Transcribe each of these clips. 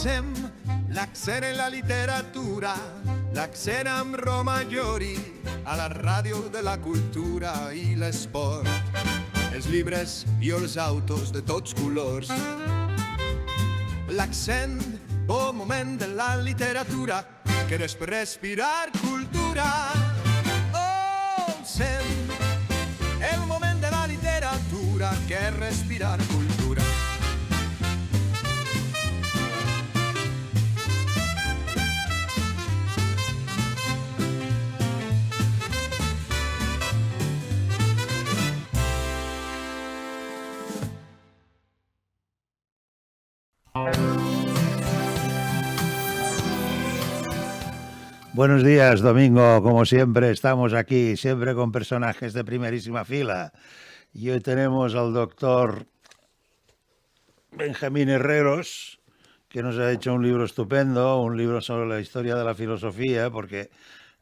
sem l'accent en la literatura, l'accent amb Romagnoli, a la ràdio de la cultura i l'esport, els llibres i els autos de tots colors. L'accent, bon moment de la literatura, que després respirar cultura. Oh, sent el moment de la literatura, que és respirar cultura. Buenos días, Domingo. Como siempre, estamos aquí, siempre con personajes de primerísima fila. Y hoy tenemos al doctor Benjamín Herreros, que nos ha hecho un libro estupendo, un libro sobre la historia de la filosofía, porque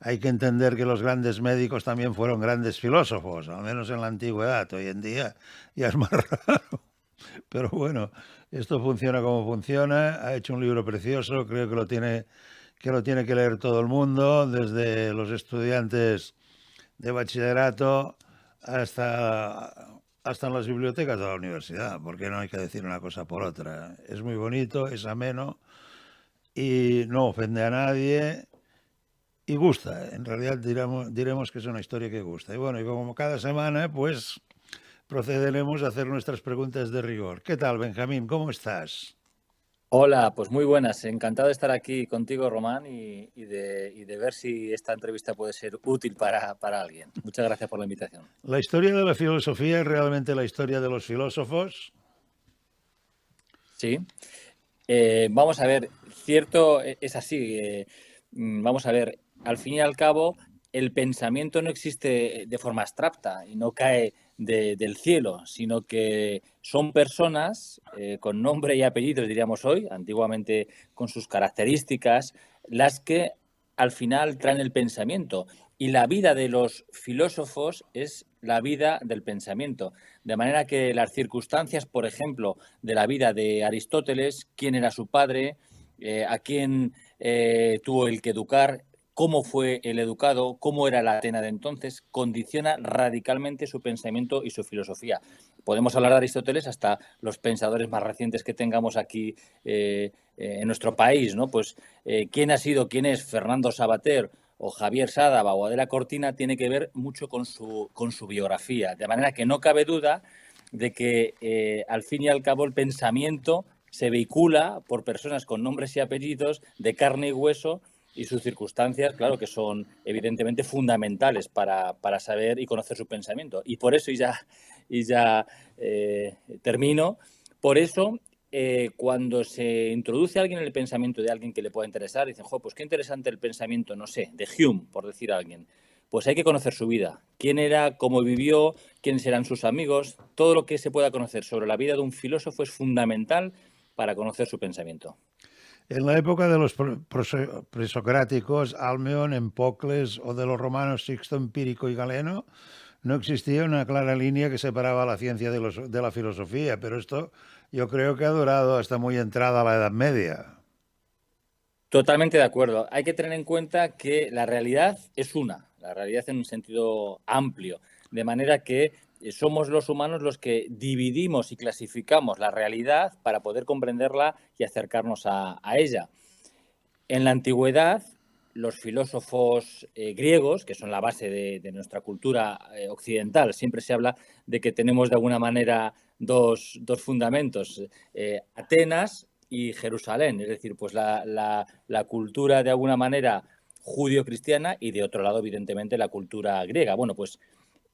hay que entender que los grandes médicos también fueron grandes filósofos, al menos en la antigüedad. Hoy en día ya es más raro. Pero bueno, esto funciona como funciona. Ha hecho un libro precioso, creo que lo tiene que leer todo el mundo, desde los estudiantes de bachillerato hasta en las bibliotecas de la universidad, porque no hay que decir una cosa por otra. Es muy bonito, es ameno y no ofende a nadie y gusta. En realidad diremos que es una historia que gusta. Y bueno, y como cada semana, pues procederemos a hacer nuestras preguntas de rigor. ¿Qué tal, Benjamín? ¿Cómo estás? Hola, pues muy buenas. Encantado de estar aquí contigo, Román, y de ver si esta entrevista puede ser útil para alguien. Muchas gracias por la invitación. ¿La historia de la filosofía es realmente la historia de los filósofos? Sí. Vamos a ver, cierto, es así. Vamos a ver, al fin y al cabo, el pensamiento no existe de forma abstracta y no cae del cielo, sino que son personas con nombre y apellidos, diríamos hoy, antiguamente con sus características, las que al final traen el pensamiento. Y la vida de los filósofos es la vida del pensamiento. De manera que las circunstancias, por ejemplo, de la vida de Aristóteles, quién era su padre, a quién tuvo el que educar, cómo fue el educado, cómo era la Atena de entonces, condiciona radicalmente su pensamiento y su filosofía. Podemos hablar de Aristóteles hasta los pensadores más recientes que tengamos aquí en nuestro país, ¿no? Pues quién es Fernando Savater o Javier Sádava o Adela Cortina tiene que ver mucho con su biografía. De manera que no cabe duda de que al fin y al cabo el pensamiento se vehicula por personas con nombres y apellidos de carne y hueso, y sus circunstancias, claro, que son evidentemente fundamentales para saber y conocer su pensamiento. Y por eso, y ya termino, por eso cuando se introduce a alguien en el pensamiento de alguien que le pueda interesar, dicen, pues qué interesante el pensamiento, no sé, de Hume, por decir a alguien. Pues hay que conocer su vida, quién era, cómo vivió, quiénes eran sus amigos. Todo lo que se pueda conocer sobre la vida de un filósofo es fundamental para conocer su pensamiento. En la época de los presocráticos, Almeón, Empocles o de los romanos Sixto Empírico y Galeno, no existía una clara línea que separaba la ciencia de la filosofía, pero esto yo creo que ha durado hasta muy entrada la Edad Media. Totalmente de acuerdo. Hay que tener en cuenta que la realidad es la realidad en un sentido amplio, de manera que somos los humanos los que dividimos y clasificamos la realidad para poder comprenderla y acercarnos a ella. En la antigüedad, los filósofos griegos, que son la base de nuestra cultura occidental, siempre se habla de que tenemos de alguna manera dos fundamentos, Atenas y Jerusalén, es decir, pues la cultura de alguna manera judío-cristiana y de otro lado, evidentemente, la cultura griega. Bueno, pues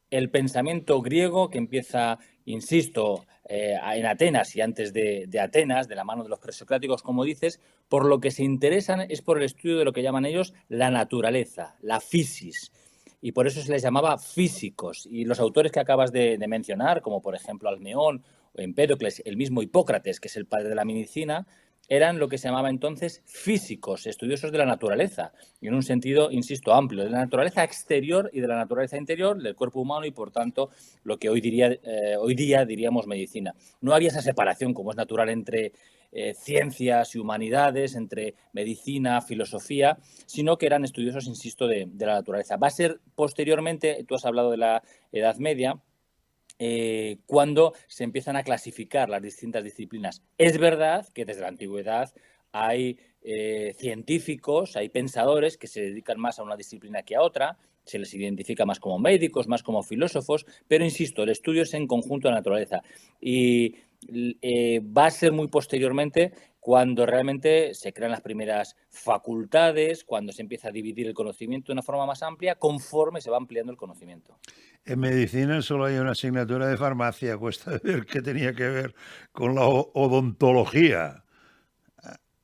el pensamiento griego que empieza, insisto, en Atenas y antes de Atenas, de la mano de los presocráticos, como dices, por lo que se interesan es por el estudio de lo que llaman ellos la naturaleza, la physis. Y por eso se les llamaba físicos. Y los autores que acabas de mencionar, como por ejemplo Almeón o Empédocles, el mismo Hipócrates, que es el padre de la medicina, eran lo que se llamaba entonces físicos, estudiosos de la naturaleza, y en un sentido, insisto, amplio, de la naturaleza exterior y de la naturaleza interior, del cuerpo humano y, por tanto, lo que hoy día diríamos medicina. No había esa separación, como es natural, entre ciencias y humanidades, entre medicina, filosofía, sino que eran estudiosos, insisto, de la naturaleza. Va a ser posteriormente, tú has hablado de la Edad Media, cuando se empiezan a clasificar las distintas disciplinas. Es verdad que desde la antigüedad hay científicos, hay pensadores que se dedican más a una disciplina que a otra, se les identifica más como médicos, más como filósofos, pero insisto, el estudio es en conjunto de la naturaleza y va a ser muy posteriormente cuando realmente se crean las primeras facultades, cuando se empieza a dividir el conocimiento de una forma más amplia, conforme se va ampliando el conocimiento. En medicina solo hay una asignatura de farmacia, cuesta ver qué tenía que ver con la odontología.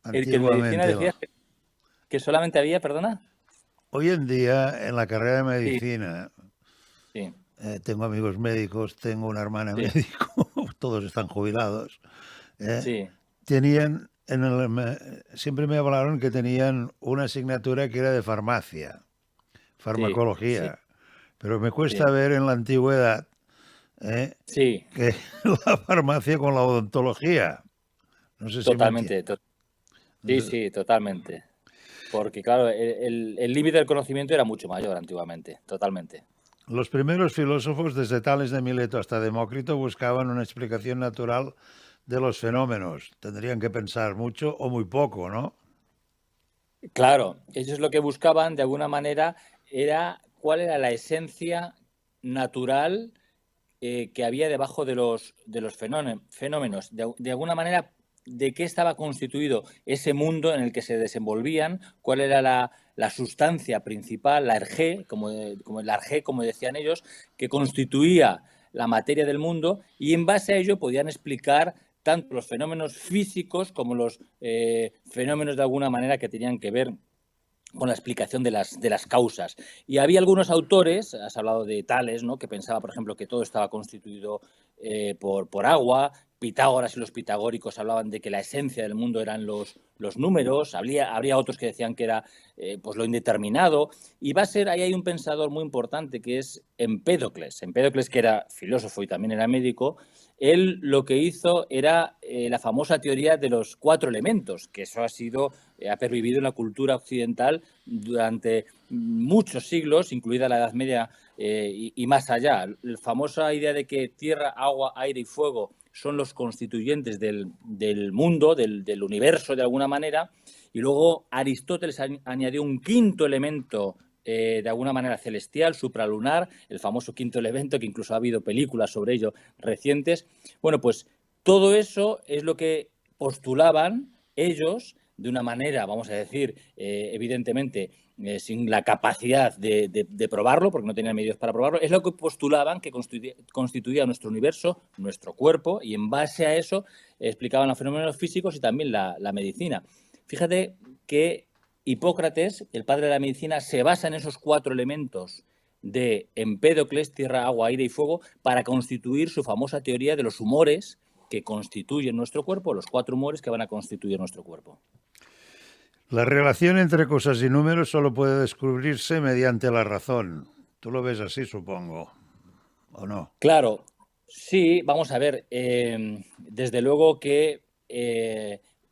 El que en medicina Antiguamente, decías que solamente había, perdona. hoy en día, en la carrera de Sí, medicina, sí, tengo amigos médicos, tengo una hermana sí, médico, todos están jubilados, sí, tenían, siempre me hablaron que tenían una asignatura que era de farmacia, sí, farmacología, pero me cuesta sí, ver en la antigüedad ¿eh? sí, que la farmacia con la odontología. No sé si me entiendes. totalmente. Sí, sí, totalmente. Porque, claro, el límite del conocimiento era mucho mayor antiguamente, totalmente. Los primeros filósofos, desde Tales de Mileto hasta Demócrito, buscaban una explicación natural de los fenómenos. Tendrían que pensar mucho o muy poco, ¿no? Claro, ellos lo que buscaban, de alguna manera, era cuál era la esencia natural que había debajo de los fenómenos. De alguna manera, de qué estaba constituido ese mundo en el que se desenvolvían, cuál era la sustancia principal, la ergé, como decían ellos, que constituía la materia del mundo, y en base a ello podían explicar tanto los fenómenos físicos como los fenómenos de alguna manera que tenían que ver con la explicación de las causas. Y había algunos autores, has hablado de Tales, ¿no?, que pensaba, por ejemplo, que todo estaba constituido por agua. Pitágoras y los pitagóricos hablaban de que la esencia del mundo eran los números. Habría otros que decían que era pues lo indeterminado. Y ahí hay un pensador muy importante que es Empédocles. Empédocles, que era filósofo y también era médico. Él lo que hizo era la famosa teoría de los 4 elementos, que eso ha pervivido en la cultura occidental durante muchos siglos, incluida la Edad Media y más allá. La famosa idea de que tierra, agua, aire y fuego son los constituyentes del mundo, del universo de alguna manera, y luego Aristóteles añadió un 5.º elemento de alguna manera celestial, supralunar, el famoso 5.º elemento, que incluso ha habido películas sobre ello recientes. Bueno, pues todo eso es lo que postulaban ellos de una manera, vamos a decir, evidentemente, sin la capacidad de probarlo, porque no tenían medios para probarlo, es lo que postulaban que constituía nuestro universo, nuestro cuerpo, y en base a eso explicaban los fenómenos físicos y también la medicina. Fíjate que Hipócrates, el padre de la medicina, se basa en esos 4 elementos de Empédocles, tierra, agua, aire y fuego, para constituir su famosa teoría de los humores que constituyen nuestro cuerpo, los 4 humores que van a constituir nuestro cuerpo. La relación entre cosas y números solo puede descubrirse mediante la razón. Tú lo ves así, supongo, ¿o no? Claro, sí, vamos a ver, desde luego que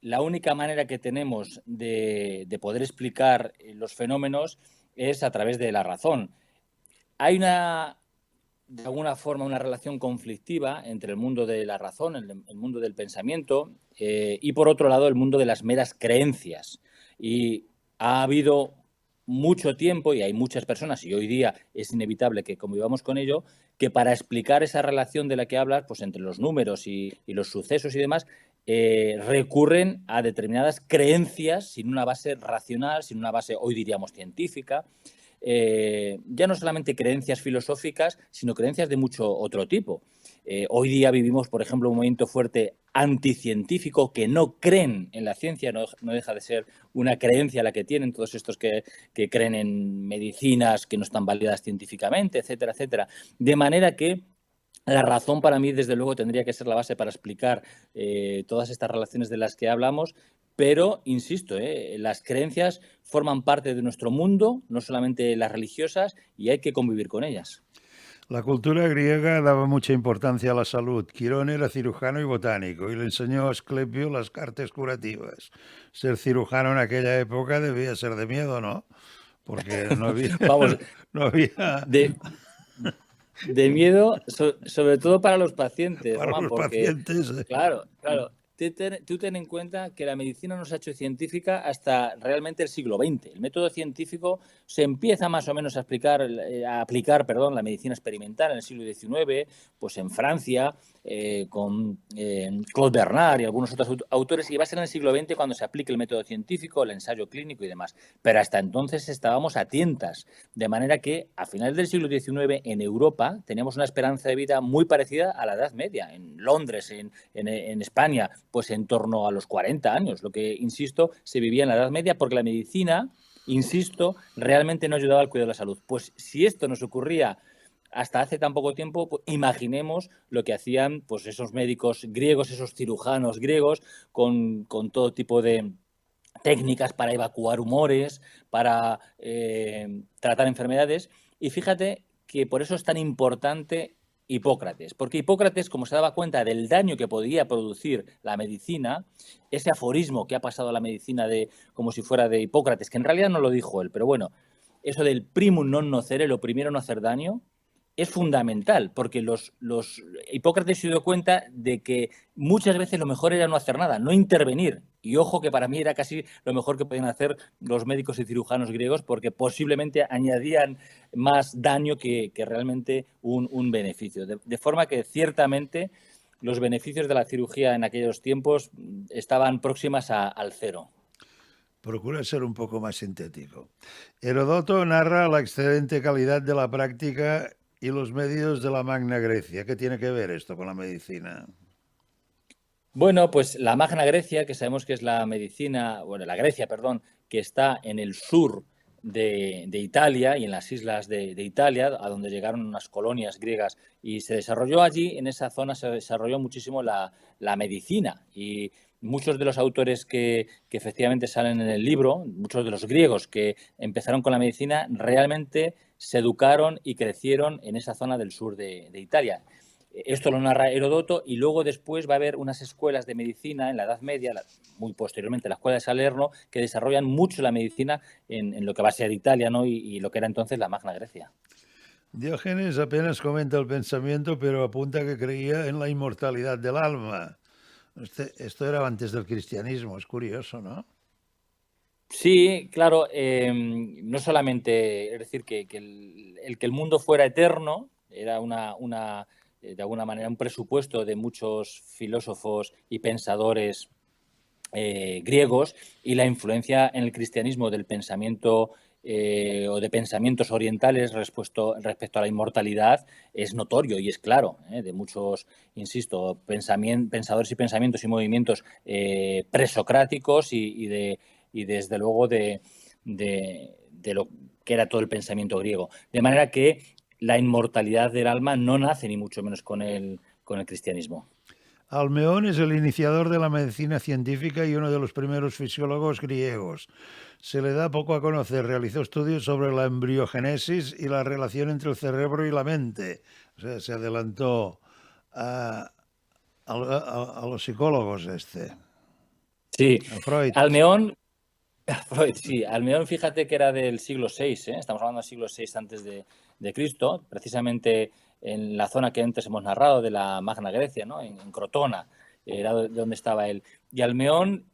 la única manera que tenemos de poder explicar los fenómenos es a través de la razón. Hay de alguna forma, una relación conflictiva entre el mundo de la razón, el mundo del pensamiento, y por otro lado el mundo de las meras creencias. Y ha habido mucho tiempo, y hay muchas personas, y hoy día es inevitable que convivamos con ello, que para explicar esa relación de la que hablas, pues entre los números y los sucesos y demás, recurren a determinadas creencias sin una base racional, sin una base, hoy diríamos, científica. Ya no solamente creencias filosóficas, sino creencias de mucho otro tipo. Hoy día vivimos, por ejemplo, un movimiento fuerte anticientífico, que no creen en la ciencia, no deja de ser una creencia la que tienen todos estos que creen en medicinas que no están validadas científicamente, etcétera, etcétera. De manera que La razón para mí, desde luego, tendría que ser la base para explicar todas estas relaciones de las que hablamos, pero, insisto, las creencias forman parte de nuestro mundo, no solamente las religiosas, y hay que convivir con ellas. La cultura griega daba mucha importancia a la salud. Quirón era cirujano y botánico y le enseñó a Asclepio las artes curativas. Ser cirujano en aquella época debía ser de miedo, ¿no? Porque no había, Vamos, no había de, de miedo, sobre todo para los pacientes, para Román, los porque, pacientes. claro, tú ten en cuenta que la medicina no se ha hecho científica hasta realmente el siglo XX. El método científico se empieza más o menos a aplicar, perdón, la medicina experimental en el siglo XIX, pues en Francia, con Claude Bernard y algunos otros autores, y va a ser en el siglo XX cuando se aplique el método científico, el ensayo clínico y demás. Pero hasta entonces estábamos a tientas, de manera que a finales del siglo XIX en Europa teníamos una esperanza de vida muy parecida a la Edad Media. En Londres, en España, pues en torno a los 40 años, lo que, insisto, se vivía en la Edad Media porque la medicina, insisto, realmente no ayudaba al cuidado de la salud. Pues si esto nos ocurría hasta hace tan poco tiempo, pues imaginemos lo que hacían pues esos médicos griegos, esos cirujanos griegos, con todo tipo de técnicas para evacuar humores, para tratar enfermedades. Y fíjate que por eso es tan importante Hipócrates, porque Hipócrates, como se daba cuenta del daño que podía producir la medicina, ese aforismo que ha pasado a la medicina de como si fuera de Hipócrates, que en realidad no lo dijo él, pero bueno, eso del primum non nocere, lo primero no hacer daño, es fundamental, porque Hipócrates se dio cuenta de que muchas veces lo mejor era no hacer nada, no intervenir. Y ojo que para mí era casi lo mejor que podían hacer los médicos y cirujanos griegos, porque posiblemente añadían más daño que realmente un beneficio. De forma que ciertamente los beneficios de la cirugía en aquellos tiempos estaban próximas al cero. Procura ser un poco más sintético. Herodoto narra la excelente calidad de la práctica y los medios de la Magna Grecia. ¿Qué tiene que ver esto con la medicina? Bueno, pues la Magna Grecia, que sabemos que es la medicina, bueno, la Grecia, perdón, que está en el sur de Italia y en las islas de Italia, a donde llegaron unas colonias griegas y se desarrolló allí, en esa zona se desarrolló muchísimo la medicina y muchos de los autores que efectivamente salen en el libro, muchos de los griegos que empezaron con la medicina, realmente se educaron y crecieron en esa zona del sur de Italia. Esto lo narra Herodoto y luego después va a haber unas escuelas de medicina en la Edad Media, muy posteriormente la escuela de Salerno, que desarrollan mucho la medicina en lo que va a ser Italia, ¿no? y lo que era entonces la Magna Grecia. Diógenes apenas comenta el pensamiento, pero apunta que creía en la inmortalidad del alma. Esto era antes del cristianismo, es curioso, ¿no? Sí, claro, no solamente, es decir, que el mundo fuera eterno era de alguna manera un presupuesto de muchos filósofos y pensadores griegos, y la influencia en el cristianismo del pensamiento o de pensamientos orientales respecto a la inmortalidad es notorio y es claro, de muchos, insisto, pensadores y pensamientos y movimientos presocráticos y desde luego de lo que era todo el pensamiento griego. De manera que la inmortalidad del alma no nace ni mucho menos con el cristianismo. Almeón es el iniciador de la medicina científica y uno de los primeros fisiólogos griegos. Se le da poco a conocer. Realizó estudios sobre la embriogénesis y la relación entre el cerebro y la mente. O sea, se adelantó a los psicólogos Sí, a Freud. Freud, sí. Almeón, fíjate que era del siglo VI, estamos hablando del siglo VI antes de Cristo, precisamente en la zona que antes hemos narrado de la Magna Grecia, ¿no? En Crotona, era de donde estaba él. Y Almeón,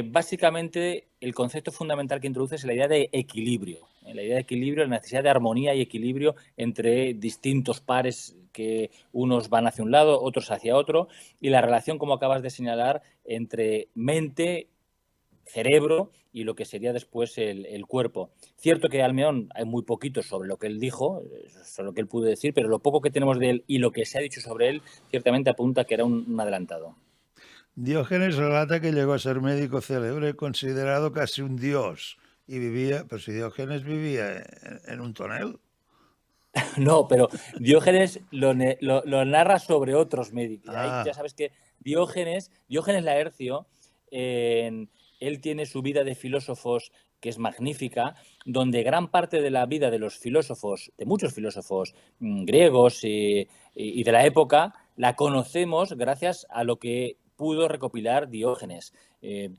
básicamente, el concepto fundamental que introduce es la idea de equilibrio. La idea de equilibrio, la necesidad de armonía y equilibrio entre distintos pares que unos van hacia un lado, otros hacia otro, y la relación, como acabas de señalar, entre mente, cerebro y lo que sería después el cuerpo. Cierto que Almeón hay muy poquito sobre lo que él dijo, sobre lo que él pudo decir, pero lo poco que tenemos de él y lo que se ha dicho sobre él ciertamente apunta que era un adelantado. Diógenes relata que llegó a ser médico célebre, considerado casi un dios, y vivía, pero si Diógenes vivía en un tonel. No, pero Diógenes lo narra sobre otros médicos. Ahí ya Ah, sabes que Diógenes Laercio, él tiene su vida de filósofos que es magnífica, donde gran parte de la vida de los filósofos, de muchos filósofos griegos y de la época, la conocemos gracias a lo que pudo recopilar Diógenes.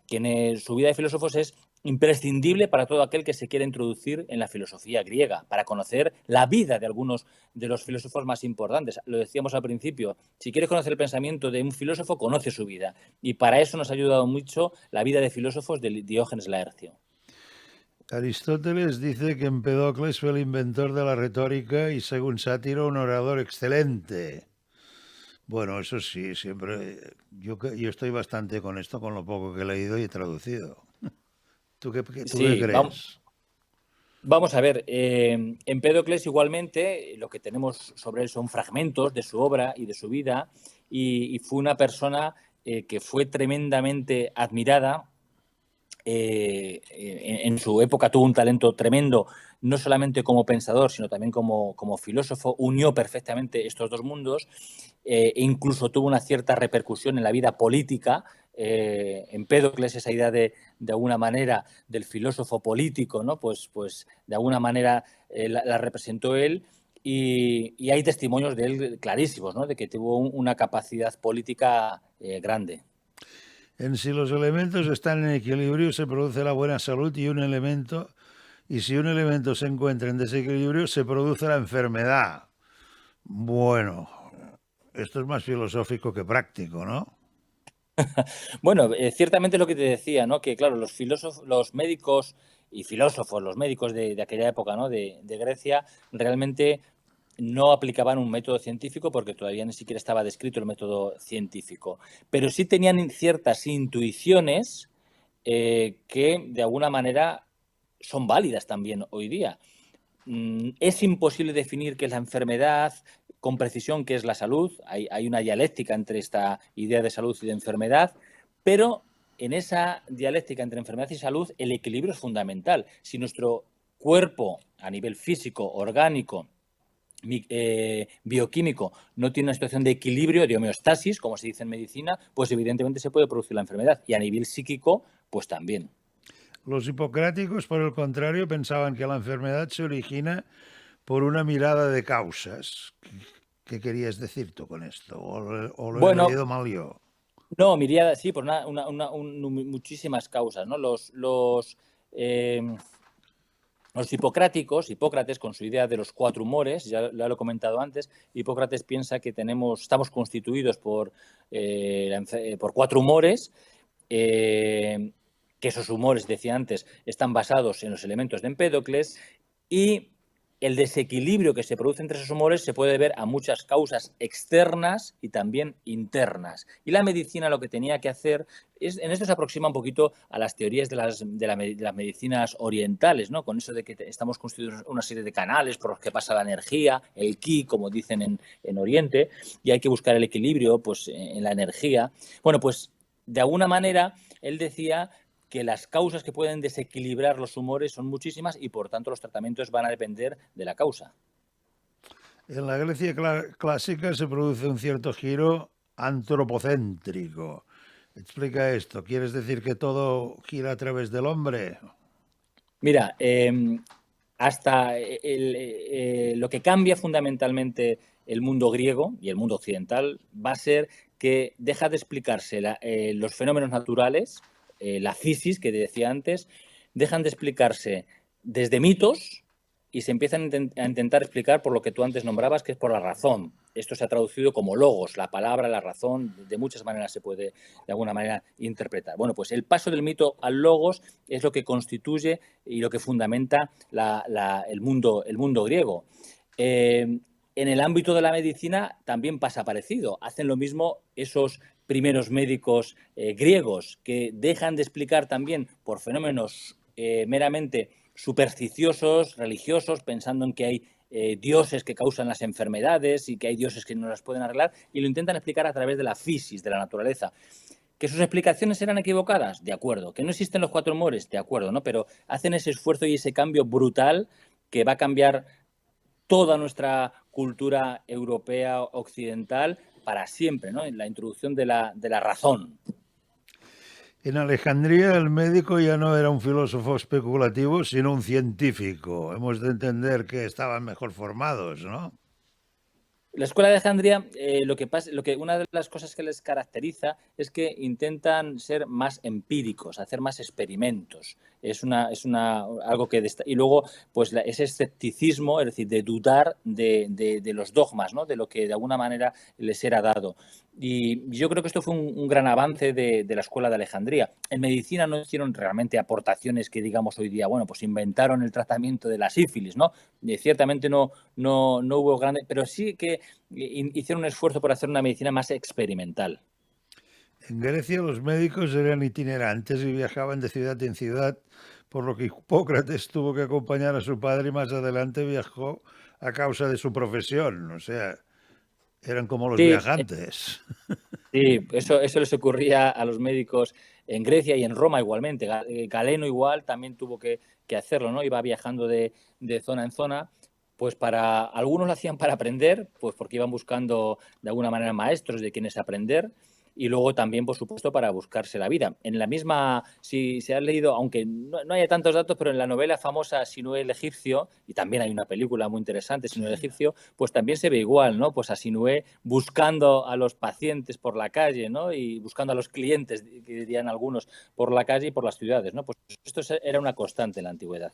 Tiene su vida de filósofos es imprescindible para todo aquel que se quiera introducir en la filosofía griega, para conocer la vida de algunos de los filósofos más importantes. Lo decíamos al principio, si quieres conocer el pensamiento de un filósofo, conoce su vida. Y para eso nos ha ayudado mucho la vida de filósofos de Diógenes Laercio. Aristóteles dice que Empedocles fue el inventor de la retórica y, según Sátiro, un orador excelente. Bueno, eso sí, siempre. Yo estoy bastante con esto, con lo poco que he leído y he traducido. ¿Tú qué Sí, vamos. crees? Vamos a ver, Empédocles igualmente, lo que tenemos sobre él son fragmentos de su obra y de su vida, y fue una persona que fue tremendamente admirada. En su época tuvo un talento tremendo, no solamente como pensador, sino también como filósofo, unió perfectamente estos dos mundos, e incluso tuvo una cierta repercusión en la vida política. Empédocles, esa idea de alguna manera del filósofo político, ¿no? Pues de alguna manera la representó él. Y hay testimonios de él clarísimos, ¿no? De que tuvo una capacidad política grande. En si los elementos están en equilibrio, se produce la buena salud y si un elemento se encuentra en desequilibrio, se produce la enfermedad. Bueno, esto es más filosófico que práctico, ¿no? Bueno, ciertamente es lo que te decía, ¿no? Que claro, los filósofos, los médicos y filósofos, los médicos de aquella época, ¿no? De Grecia, realmente no aplicaban un método científico porque todavía ni siquiera estaba descrito el método científico, pero sí tenían ciertas intuiciones que de alguna manera son válidas también hoy día. Es imposible definir qué es la enfermedad con precisión, qué es la salud. Hay una dialéctica entre esta idea de salud y de enfermedad, pero en esa dialéctica entre enfermedad y salud el equilibrio es fundamental. Si nuestro cuerpo a nivel físico, orgánico, bioquímico no tiene una situación de equilibrio, de homeostasis, como se dice en medicina, pues evidentemente se puede producir la enfermedad. Y a nivel psíquico, pues también. Los hipocráticos, por el contrario, pensaban que la enfermedad se origina por una mirada de causas. ¿Qué querías decir tú con esto? ¿O lo he Bueno, leído mal yo? no, Miriada, sí, por muchísimas causas, ¿no? Los hipocráticos, Hipócrates, con su idea de los cuatro humores, ya lo he comentado antes, Hipócrates piensa que estamos constituidos por cuatro humores, que esos humores, decía antes, están basados en los elementos de Empédocles, y el desequilibrio que se produce entre esos humores se puede ver a muchas causas externas y también internas. Y la medicina lo que tenía que hacer en esto se aproxima un poquito a las teorías de las medicinas orientales, ¿no? Con eso de que estamos constituidos una serie de canales por los que pasa la energía, el ki, como dicen en Oriente, y hay que buscar el equilibrio pues, en la energía. Bueno, pues de alguna manera él decía que las causas que pueden desequilibrar los humores son muchísimas y por tanto los tratamientos van a depender de la causa. En la Grecia clásica se produce un cierto giro antropocéntrico. Explica esto. ¿Quieres decir que todo gira a través del hombre? Mira, hasta lo que cambia fundamentalmente el mundo griego y el mundo occidental va a ser que deja de explicarse los fenómenos naturales, la physis que decía antes, dejan de explicarse desde mitos y se empiezan a intentar explicar por lo que tú antes nombrabas, que es por la razón. Esto se ha traducido como logos, la palabra, la razón, de muchas maneras se puede de alguna manera interpretar. Bueno, pues el paso del mito al logos es lo que constituye y lo que fundamenta el mundo griego. En el ámbito de la medicina también pasa parecido. Hacen lo mismo esos primeros médicos griegos que dejan de explicar también por fenómenos meramente supersticiosos, religiosos, pensando en que hay dioses que causan las enfermedades y que hay dioses que no las pueden arreglar, y lo intentan explicar a través de la physis, de la naturaleza. ¿Que sus explicaciones eran equivocadas? De acuerdo. ¿Que no existen los cuatro humores? De acuerdo, ¿no? Pero hacen ese esfuerzo y ese cambio brutal que va a cambiar toda nuestra cultura europea occidental para siempre, ¿no? En la introducción de la razón. En Alejandría el médico ya no era un filósofo especulativo, sino un científico. Hemos de entender que estaban mejor formados, ¿no? La escuela de Alejandría, una de las cosas que les caracteriza es que intentan ser más empíricos, hacer más experimentos. Algo que y luego, pues ese escepticismo, es decir, de dudar de los dogmas, ¿no? De lo que de alguna manera les era dado. Y yo creo que esto fue un gran avance de la escuela de Alejandría. En medicina no hicieron realmente aportaciones que digamos hoy día, bueno, pues inventaron el tratamiento de la sífilis, ¿no? Ciertamente no hubo grandes, pero sí que hicieron un esfuerzo por hacer una medicina más experimental. En Grecia los médicos eran itinerantes y viajaban de ciudad en ciudad, por lo que Hipócrates tuvo que acompañar a su padre y más adelante viajó a causa de su profesión. O sea, eran como los Sí, viajantes. sí, eso les ocurría a los médicos en Grecia y en Roma igualmente. Galeno igual también tuvo que hacerlo, ¿no? Iba viajando de zona en zona. Pues para algunos lo hacían para aprender, pues porque iban buscando de alguna manera maestros de quienes aprender, y luego también, por supuesto, para buscarse la vida. En la misma, si se ha leído, aunque no haya tantos datos, pero en la novela famosa Sinué el egipcio, y también hay una película muy interesante, Sinué el egipcio, pues también se ve igual, ¿no? Pues a Sinué buscando a los pacientes por la calle, ¿no? Y buscando a los clientes, que dirían algunos, por la calle y por las ciudades, ¿no? Pues esto era una constante en la antigüedad.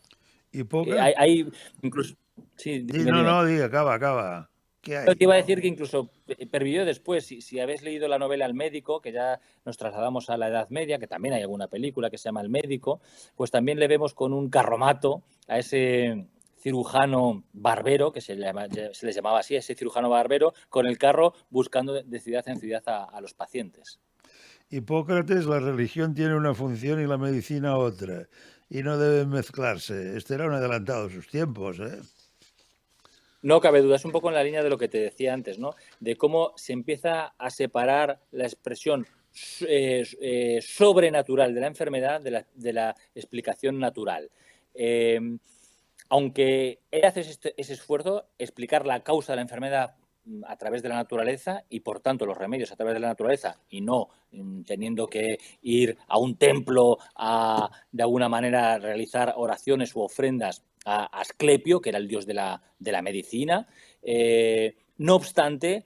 Hipócrates. Hay incluso... Sí, dime. Diga, acaba. ¿Qué hay? Te iba a decir que incluso pervivió después. Si habéis leído la novela El médico, que ya nos trasladamos a la Edad Media, que también hay alguna película que se llama El médico, pues también le vemos con un carromato a ese cirujano barbero, que se les llamaba así, ese cirujano barbero, con el carro buscando de ciudad en ciudad a los pacientes. Hipócrates, la religión tiene una función y la medicina otra, y no deben mezclarse. Este era un adelantado de sus tiempos, ¿eh? No cabe duda, es un poco en la línea de lo que te decía antes, ¿no? De cómo se empieza a separar la expresión sobrenatural de la enfermedad de la explicación natural. Aunque él hace ese esfuerzo, explicar la causa de la enfermedad a través de la naturaleza y, por tanto, los remedios a través de la naturaleza y no teniendo que ir a un templo a, de alguna manera, realizar oraciones u ofrendas a Asclepio, que era el dios de la medicina. No obstante,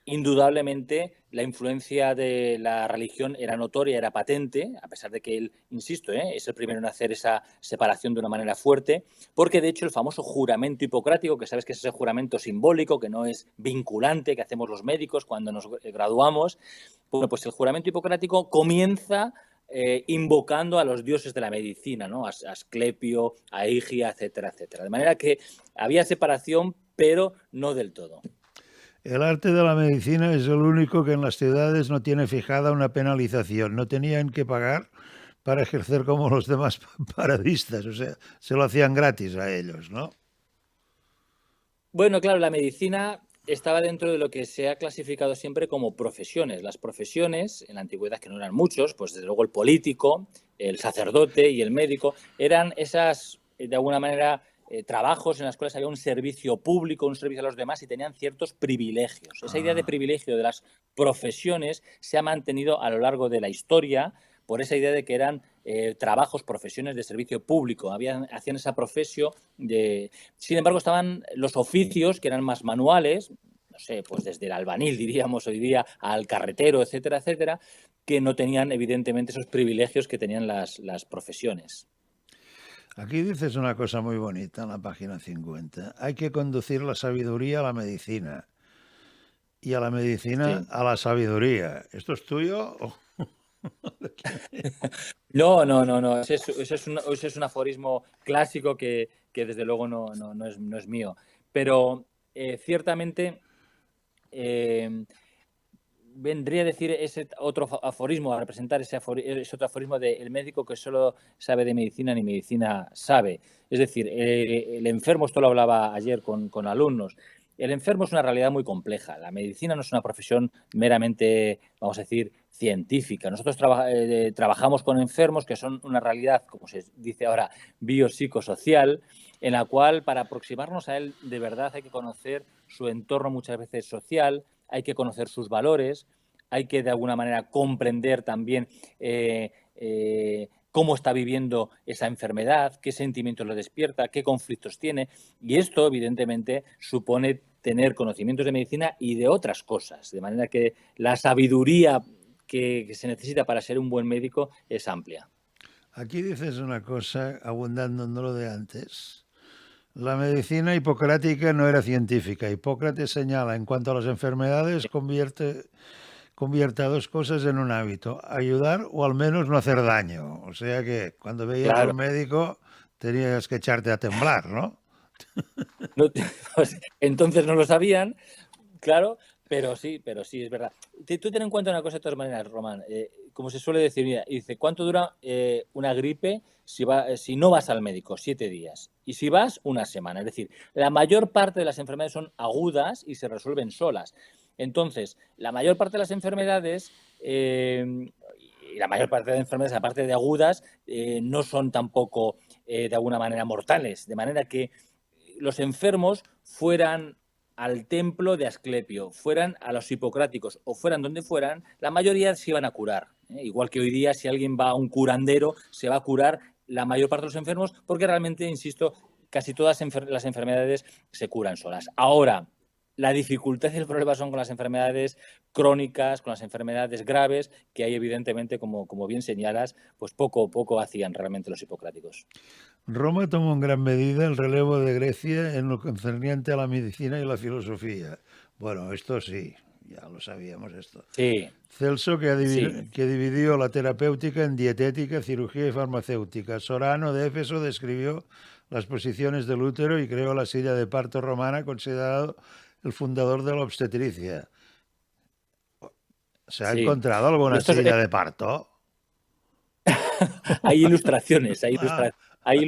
indudablemente la influencia de la religión era notoria, era patente, a pesar de que él, insisto, es el primero en hacer esa separación de una manera fuerte, porque de hecho el famoso juramento hipocrático, que sabes que es ese juramento simbólico, que no es vinculante, que hacemos los médicos cuando nos graduamos, bueno, pues el juramento hipocrático comienza invocando a los dioses de la medicina, ¿no? A Asclepio, a Higia, etcétera, etcétera. De manera que había separación, pero no del todo. El arte de la medicina es el único que en las ciudades no tiene fijada una penalización. No tenían que pagar para ejercer como los demás paradistas. O sea, se lo hacían gratis a ellos, ¿no? Bueno, claro, la medicina estaba dentro de lo que se ha clasificado siempre como profesiones. Las profesiones, en la antigüedad, que no eran muchos, pues desde luego el político, el sacerdote y el médico, eran esas, de alguna manera, trabajos en los cuales había un servicio público, un servicio a los demás y tenían ciertos privilegios. Esa idea de privilegio de las profesiones se ha mantenido a lo largo de la historia por esa idea de que eran trabajos, profesiones de servicio público. Hacían esa profesión de... Sin embargo, estaban los oficios que eran más manuales, no sé, pues desde el albanil, diríamos hoy día, al carretero, etcétera, etcétera, que no tenían evidentemente esos privilegios que tenían las profesiones. Aquí dices una cosa muy bonita en la página 50. Hay que conducir la sabiduría a la medicina y a la medicina Sí. a la sabiduría. ¿Esto es tuyo? No. Ese es un aforismo clásico que desde luego no es mío. Pero ciertamente vendría a decir ese otro aforismo, a representar ese otro aforismo de el médico que solo sabe de medicina ni medicina sabe. Es decir, el enfermo, esto lo hablaba ayer con alumnos, el enfermo es una realidad muy compleja. La medicina no es una profesión meramente, vamos a decir, científica. Nosotros trabajamos con enfermos que son una realidad, como se dice ahora, biopsicosocial, en la cual para aproximarnos a él de verdad hay que conocer su entorno muchas veces social, hay que conocer sus valores, hay que de alguna manera comprender también cómo está viviendo esa enfermedad, qué sentimientos le despierta, qué conflictos tiene. Y esto, evidentemente, supone tener conocimientos de medicina y de otras cosas. De manera que la sabiduría que se necesita para ser un buen médico es amplia. Aquí dices una cosa, abundando en lo de antes. La medicina hipocrática no era científica. Hipócrates señala, en cuanto a las enfermedades, convierta dos cosas en un hábito, ayudar o al menos no hacer daño. O sea que cuando veías a Claro. un médico tenías que echarte a temblar, ¿no? No, entonces no lo sabían, claro, pero sí, es verdad. Tú ten en cuenta una cosa de todas maneras, Román. Como se suele decir, mira, dice, ¿cuánto dura una gripe si no vas al médico? 7 días. Y si vas, una semana. Es decir, la mayor parte de las enfermedades son agudas y se resuelven solas. Entonces, la mayor parte de las enfermedades, y la mayor parte de las enfermedades, aparte de agudas, no son tampoco de alguna manera mortales. De manera que los enfermos fueran al templo de Asclepio, fueran a los hipocráticos o fueran donde fueran, la mayoría se iban a curar. Igual que hoy día, si alguien va a un curandero, se va a curar la mayor parte de los enfermos, porque realmente, insisto, casi todas las enfermedades se curan solas. Ahora, la dificultad y el problema son con las enfermedades crónicas, con las enfermedades graves, que ahí evidentemente, como bien señalas, pues poco hacían realmente los hipocráticos. Roma tomó en gran medida el relevo de Grecia en lo concerniente a la medicina y la filosofía. Bueno, esto sí, ya lo sabíamos esto. Sí. Celso, que Sí. dividió la terapéutica en dietética, cirugía y farmacéutica. Sorano de Éfeso describió las posiciones del útero y creó la silla de parto romana, considerado el fundador de la obstetricia. ¿Se ha Sí. encontrado alguna Esto silla de parto? Hay ilustraciones, Ah, hay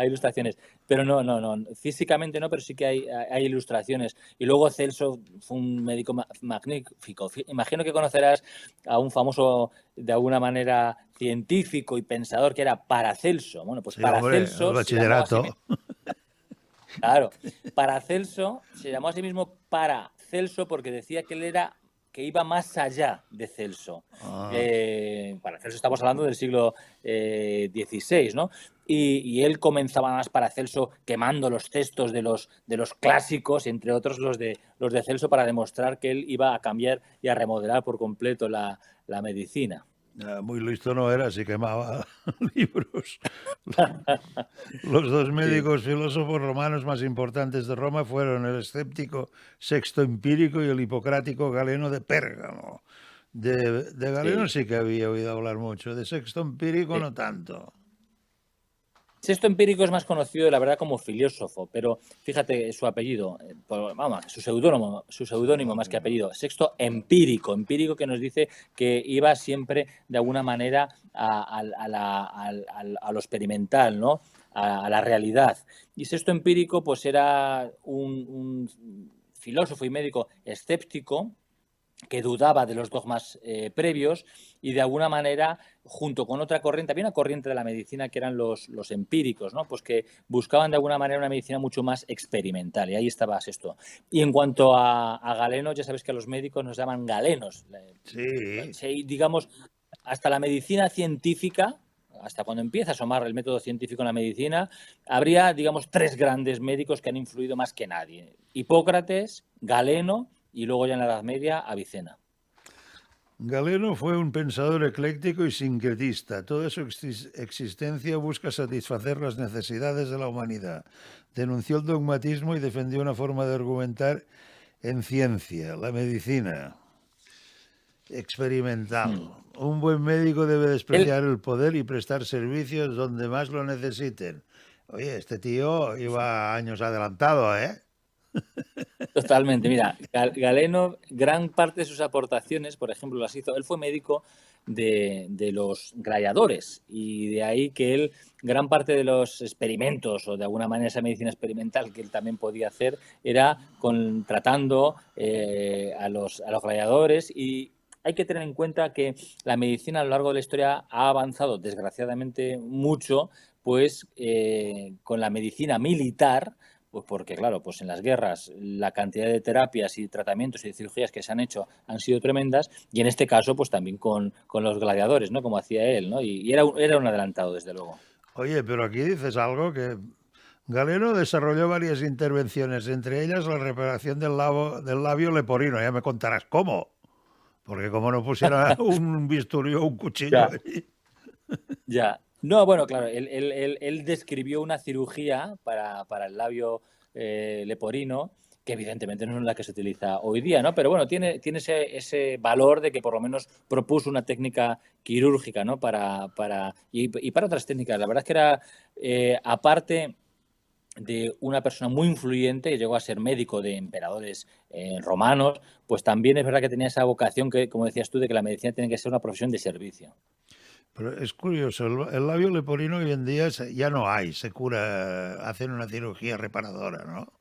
ilustraciones, pero no, físicamente no, pero sí que hay ilustraciones. Y luego Celso fue un médico magnífico. Imagino que conocerás a un famoso, de alguna manera, científico y pensador que era Paracelso. Bueno, pues sí, hombre, el Paracelso se llamaba a sí bachillerato. mismo. Claro, Paracelso se llamó a sí mismo Paracelso porque decía que él era que iba más allá de Celso. Ah, Paracelso estamos hablando del siglo XVI, ¿no? Y él comenzaba más Paracelso quemando los textos de los clásicos, entre otros los de Celso, para demostrar que él iba a cambiar y a remodelar por completo la medicina. muy listo no era, si quemaba libros. Los dos Sí, médicos filósofos romanos más importantes de Roma fueron el escéptico Sexto Empírico y el hipocrático Galeno de Pérgamo. De Galeno sí. sí que había oído hablar mucho, de Sexto Empírico Sí. no tanto. Sexto Empírico es más conocido, la verdad, como filósofo, pero fíjate su apellido, vamos, su seudónimo más que apellido, Sexto Empírico, empírico que nos dice que iba siempre de alguna manera a lo experimental, ¿no? A la realidad. Y Sexto Empírico, pues era un filósofo y médico escéptico, que dudaba de los dogmas previos y de alguna manera, junto con otra corriente, había una corriente de la medicina que eran los empíricos, ¿no? Pues que buscaban de alguna manera una medicina mucho más experimental y ahí estaba esto. Y en cuanto a Galeno, ya sabes que a los médicos nos llaman galenos. Sí, Digamos, hasta la medicina científica, hasta cuando empieza a asomar el método científico en la medicina, habría, digamos, 3 grandes médicos que han influido más que nadie. Hipócrates, Galeno y luego ya en la Edad Media, Avicena. Galeno fue un pensador ecléctico y sincretista. Toda su existencia busca satisfacer las necesidades de la humanidad. Denunció el dogmatismo y defendió una forma de argumentar en ciencia, la medicina experimental. Un buen médico debe Él, despreciar el poder y prestar servicios donde más lo necesiten. Oye, este tío iba años adelantado, ¿eh? totalmente, mira, Galeno, gran parte de sus aportaciones, por ejemplo, las hizo, él fue médico de los gladiadores, y de ahí que él, gran parte de los experimentos, o de alguna manera esa medicina experimental que él también podía hacer, era tratando a los gladiadores. Y hay que tener en cuenta que la medicina a lo largo de la historia ha avanzado, desgraciadamente, mucho, pues con la medicina militar, pues porque, claro, pues en las guerras la cantidad de terapias y tratamientos y de cirugías que se han hecho han sido tremendas, y en este caso, pues también con los gladiadores, ¿no? Como hacía él, ¿no? Y era un adelantado, desde luego. Oye, pero aquí dices algo que Galeno desarrolló varias intervenciones, entre ellas la reparación del labio leporino. Ya me contarás cómo, porque como no pusiera un bisturí o un cuchillo Ya, allí. ya. No, bueno, claro, él describió una cirugía para el labio leporino, que evidentemente no es la que se utiliza hoy día, ¿no? Pero bueno, tiene ese valor de que por lo menos propuso una técnica quirúrgica, ¿no? Y para otras técnicas. La verdad es que era, aparte de una persona muy influyente, que llegó a ser médico de emperadores romanos, pues también es verdad que tenía esa vocación que, como decías tú, de que la medicina tiene que ser una profesión de servicio. Pero es curioso, el labio leporino hoy en día ya no hay, se cura, hacen una cirugía reparadora, ¿no?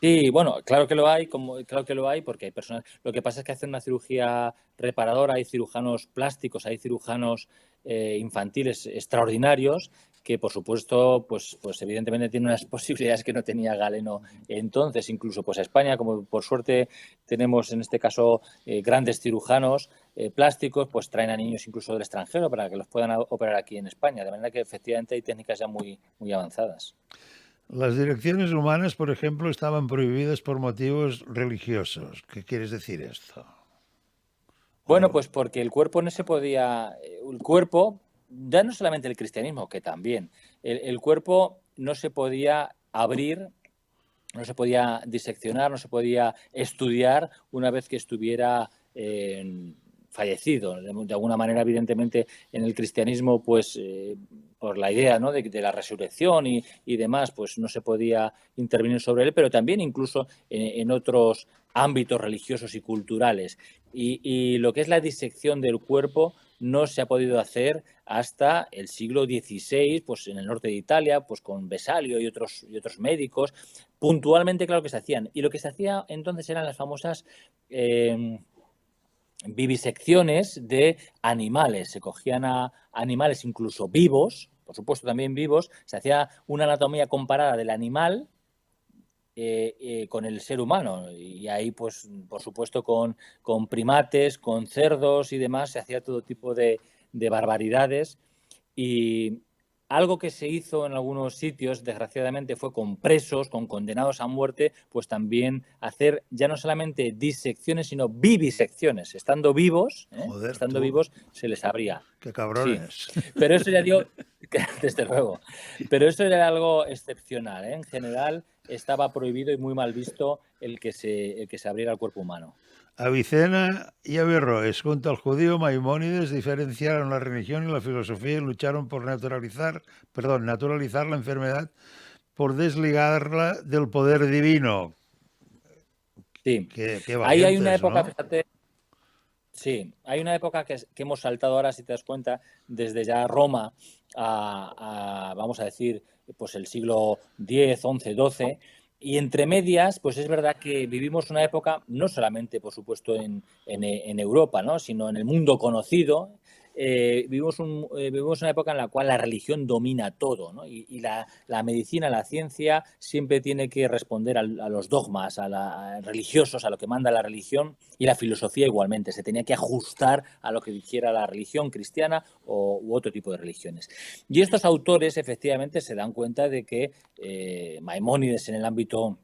Sí, bueno, claro que lo hay, claro que lo hay, porque hay personas. Lo que pasa es que hacen una cirugía reparadora, hay cirujanos plásticos, hay cirujanos infantiles extraordinarios, que por supuesto, pues evidentemente tienen unas posibilidades que no tenía Galeno entonces. Incluso pues a España, como por suerte tenemos en este caso grandes cirujanos plásticos, pues traen a niños incluso del extranjero para que los puedan operar aquí en España, de manera que efectivamente hay técnicas ya muy, muy avanzadas. Las direcciones humanas, por ejemplo, estaban prohibidas por motivos religiosos. ¿Qué quieres decir esto? Bueno, O- pues porque el cuerpo no se podía, el cuerpo, ya no solamente el cristianismo, que también, el cuerpo no se podía abrir, no se podía diseccionar, no se podía estudiar una vez que estuviera fallecido. De alguna manera, evidentemente, en el cristianismo, pues por la idea, ¿no? de la resurrección y demás, pues no se podía intervenir sobre él, pero también incluso en otros ámbitos religiosos y culturales. Y lo que es la disección del cuerpo no se ha podido hacer hasta el siglo XVI, pues en el norte de Italia, pues con Vesalio y otros médicos. Puntualmente, claro que se hacían. Y lo que se hacía entonces eran las famosas vivisecciones de animales. Se cogían a animales incluso vivos, por supuesto también vivos, se hacía una anatomía comparada del animal con el ser humano. Y ahí, pues, por supuesto, con primates, con cerdos y demás, se hacía todo tipo de barbaridades. Y algo que se hizo en algunos sitios, desgraciadamente, fue con presos, con condenados a muerte, pues también hacer ya no solamente disecciones, sino vivisecciones. Joder, Estando tú, vivos, se les abría. qué Sí, cabrones. pero eso ya dio, desde luego, pero eso era algo excepcional, ¿eh? En general estaba prohibido y muy mal visto el que se abriera el cuerpo humano. Avicena y Averroes, junto al judío Maimónides, diferenciaron la religión y la filosofía y lucharon por naturalizar la enfermedad, por desligarla del poder divino. Sí, Qué ahí hay una valientes, época, ¿no? fíjate. Sí, hay una época que hemos saltado ahora, si te das cuenta, desde ya Roma vamos a decir, pues el siglo X, XI, XII, y entre medias, pues es verdad que vivimos una época, no solamente, por supuesto, en Europa, ¿no? Sino en el mundo conocido. Vivimos una época en la cual la religión domina todo, ¿no? Y la medicina, la ciencia, siempre tiene que responder a los dogmas, a religiosos, a lo que manda la religión, y la filosofía igualmente. Se tenía que ajustar a lo que dijera la religión cristiana u otro tipo de religiones. Y estos autores, efectivamente, se dan cuenta de que Maimónides en el ámbito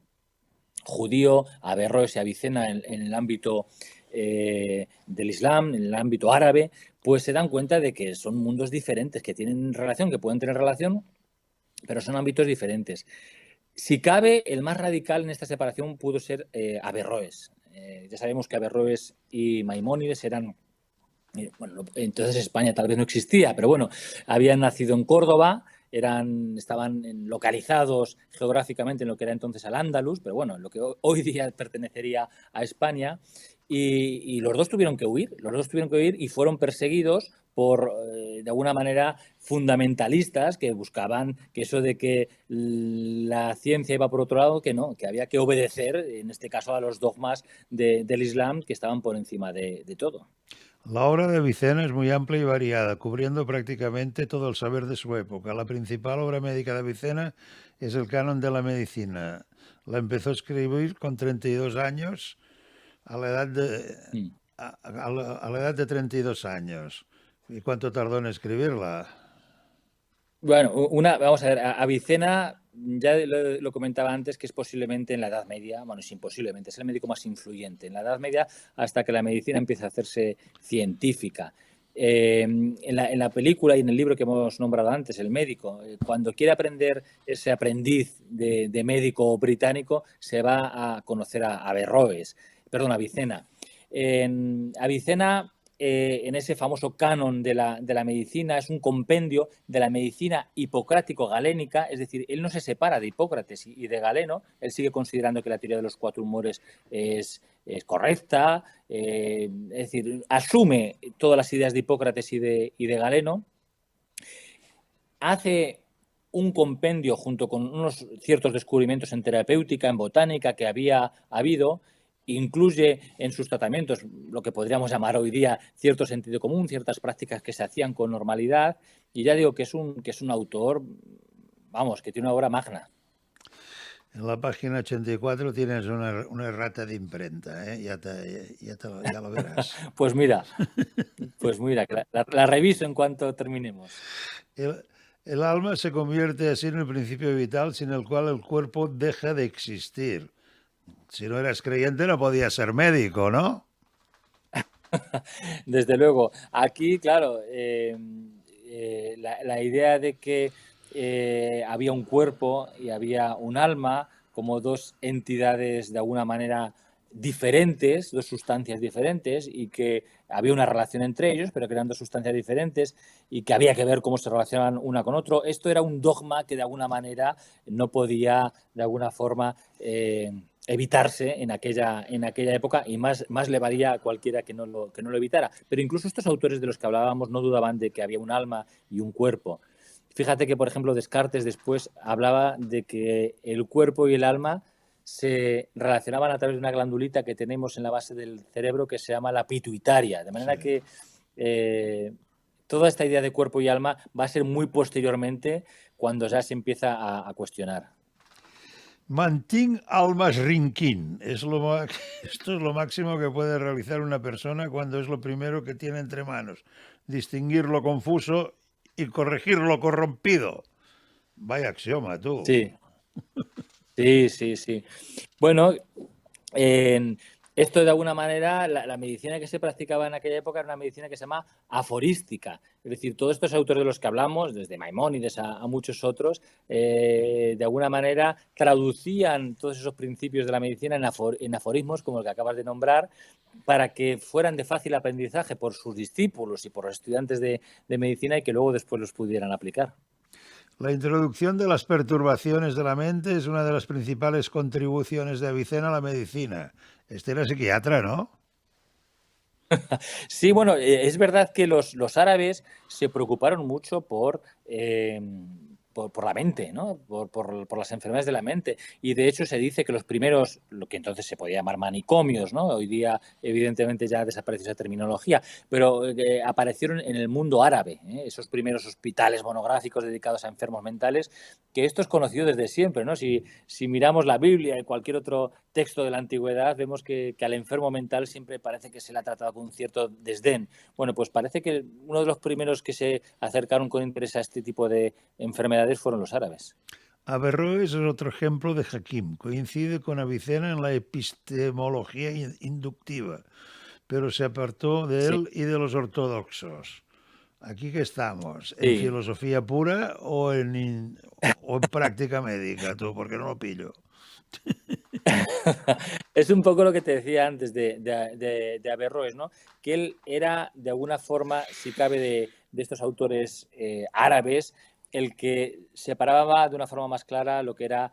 judío, Averroes y Avicena en el ámbito del Islam, en el ámbito árabe, pues se dan cuenta de que son mundos diferentes, que tienen relación, que pueden tener relación, pero son ámbitos diferentes. Si cabe, el más radical en esta separación pudo ser Averroes. Ya sabemos que Averroes y Maimónides eran, bueno, entonces España tal vez no existía, pero bueno, habían nacido en Córdoba, estaban localizados geográficamente en lo que era entonces Al-Ándalus, pero bueno, en lo que hoy día pertenecería a España. y los dos tuvieron que huir, y fueron perseguidos por, de alguna manera, fundamentalistas que buscaban que eso de que la ciencia iba por otro lado, que no, que había que obedecer, en este caso, a los dogmas del Islam que estaban por encima de todo. La obra de Avicena es muy amplia y variada, cubriendo prácticamente todo el saber de su época. La principal obra médica de Avicena es el Canon de la Medicina. La empezó a escribir con 32 años, a la edad de 32 años. ¿Y cuánto tardó en escribirla? Bueno, vamos a ver, Avicena, ya lo comentaba antes, que es posiblemente en la Edad Media, bueno, es imposiblemente, es el médico más influyente en la Edad Media hasta que la medicina empieza a hacerse científica. En la película y en el libro que hemos nombrado antes, El médico, cuando quiere aprender ese aprendiz de médico británico, se va a conocer a Averroes, perdón, a Avicena. Avicena, en ese famoso canon de la medicina, es un compendio de la medicina hipocrático-galénica, es decir, él no se separa de Hipócrates y de Galeno, él sigue considerando que la teoría de los 4 humores es correcta, es decir, asume todas las ideas de Hipócrates y de Galeno, hace un compendio junto con unos ciertos descubrimientos en terapéutica, en botánica que había habido. Incluye en sus tratamientos lo que podríamos llamar hoy día cierto sentido común, ciertas prácticas que se hacían con normalidad, y ya digo que es un autor, vamos, que tiene una obra magna. En la página 84 tienes una errata de imprenta, ¿eh? Ya lo verás. Pues mira, la reviso en cuanto terminemos. El alma se convierte así en el principio vital sin el cual el cuerpo deja de existir. Si no eras creyente no podías ser médico, ¿no? Desde luego. Aquí, claro, la idea de que había un cuerpo y había un alma como dos entidades de alguna manera diferentes, dos sustancias diferentes, y que había una relación entre ellos, pero que eran dos sustancias diferentes y que había que ver cómo se relacionaban una con otro. Esto era un dogma que de alguna manera no podía, de alguna forma, evitarse en aquella época, y más le valía a cualquiera que no lo evitara. Pero incluso estos autores de los que hablábamos no dudaban de que había un alma y un cuerpo. Fíjate que, por ejemplo, Descartes después hablaba de que el cuerpo y el alma se relacionaban a través de una glandulita que tenemos en la base del cerebro que se llama la pituitaria. De manera que toda esta idea de cuerpo y alma va a ser muy posteriormente cuando ya se empieza a cuestionar. Mantinc almas rinquín. Esto es lo máximo que puede realizar una persona cuando es lo primero que tiene entre manos. Distinguir lo confuso y corregir lo corrompido. Vaya axioma, tú. Sí. Bueno, esto de alguna manera, la medicina que se practicaba en aquella época era una medicina que se llama aforística. Es decir, todos estos autores de los que hablamos, desde Maimónides a muchos otros, de alguna manera traducían todos esos principios de la medicina en aforismos, como el que acabas de nombrar, para que fueran de fácil aprendizaje por sus discípulos y por los estudiantes de medicina y que luego después los pudieran aplicar. La introducción de las perturbaciones de la mente es una de las principales contribuciones de Avicena a la medicina. Este era psiquiatra, ¿no? Sí, bueno, es verdad que los árabes se preocuparon mucho por la mente, ¿no? Por las enfermedades de la mente. Y de hecho se dice que los primeros, lo que entonces se podía llamar manicomios, ¿no? Hoy día evidentemente ya desapareció esa terminología, pero aparecieron en el mundo árabe, ¿eh? Esos primeros hospitales monográficos dedicados a enfermos mentales, que esto es conocido desde siempre, ¿no? Si miramos la Biblia y cualquier otro texto de la antigüedad, vemos que al enfermo mental siempre parece que se le ha tratado con un cierto desdén. Bueno, pues parece que uno de los primeros que se acercaron con interés a este tipo de enfermedades fueron los árabes. Averroes es otro ejemplo de Hakim. Coincide con Avicena en la epistemología inductiva, pero se apartó de él y de los ortodoxos. ¿Aquí qué estamos? ¿En filosofía pura o en práctica médica, tú? Porque no lo pillo. Es un poco lo que te decía antes de Averroes, ¿no? Que él era, de alguna forma, si cabe, de estos autores árabes, el que separaba de una forma más clara lo que era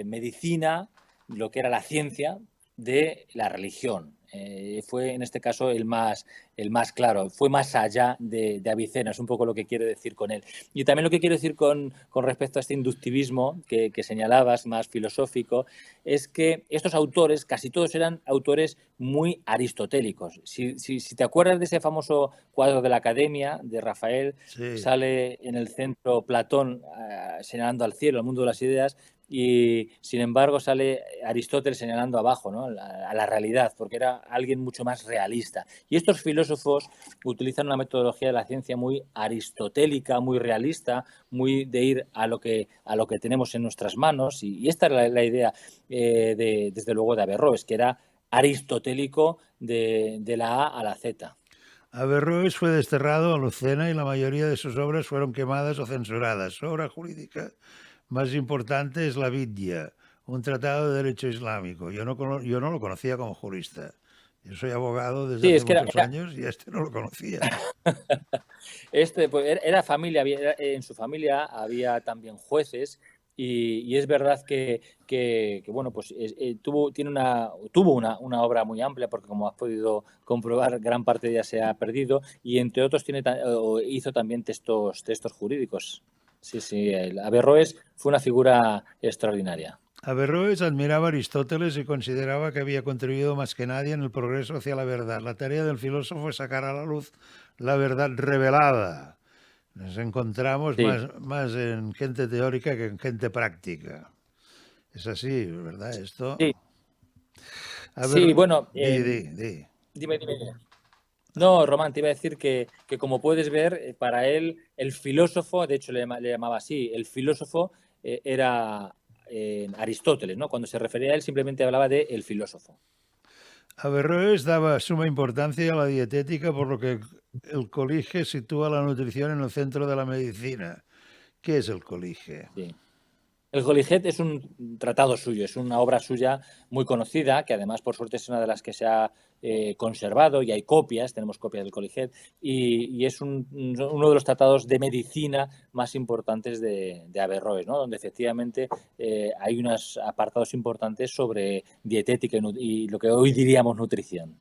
medicina, lo que era la ciencia, de la religión. Fue en este caso el más claro, fue más allá de Avicena, es un poco lo que quiero decir con él. Y también lo que quiero decir con respecto a este inductivismo que señalabas, más filosófico, es que estos autores, casi todos eran autores muy aristotélicos. Si te acuerdas de ese famoso cuadro de la Academia, de Rafael, Sí. sale en el centro Platón señalando al cielo, al mundo de las ideas, y sin embargo sale Aristóteles señalando abajo, ¿no? a la realidad, porque era alguien mucho más realista. Y estos filósofos utilizan una metodología de la ciencia muy aristotélica, muy realista, muy de ir a lo que tenemos en nuestras manos, y esta es la idea desde luego de Averroes, que era aristotélico de la A a la Z. Averroes fue desterrado a Lucena y la mayoría de sus obras fueron quemadas o censuradas. Su obra jurídica más importante es la Vidya, un tratado de derecho islámico. Yo no lo conocía como jurista. Yo soy abogado desde Sí, hace es que muchos años y no lo conocía. Pues, era familia, en su familia había también jueces y es verdad que bueno, pues tuvo una obra muy amplia, porque como has podido comprobar, gran parte de ella se ha perdido, y entre otros hizo también textos jurídicos. Sí, Averroes fue una figura extraordinaria. Averroes admiraba a Aristóteles y consideraba que había contribuido más que nadie en el progreso hacia la verdad. La tarea del filósofo es sacar a la luz la verdad revelada. Nos encontramos Sí. más en gente teórica que en gente práctica. Es así, ¿verdad? Esto. Sí. Sí, bueno. Di. Dime. No, Román, te iba a decir que como puedes ver, para él el filósofo, de hecho le llamaba así, el filósofo era Aristóteles, ¿no? Cuando se refería a él simplemente hablaba de el filósofo. Averroes daba suma importancia a la dietética, por lo que el colige sitúa la nutrición en el centro de la medicina. ¿Qué es el colige? Sí. El Goliget es un tratado suyo, es una obra suya muy conocida, que además por suerte es una de las que se ha conservado, y hay copias, tenemos copias del Goliget, y es uno de los tratados de medicina más importantes de Averroes, ¿no? Donde efectivamente hay unos apartados importantes sobre dietética y lo que hoy diríamos nutrición.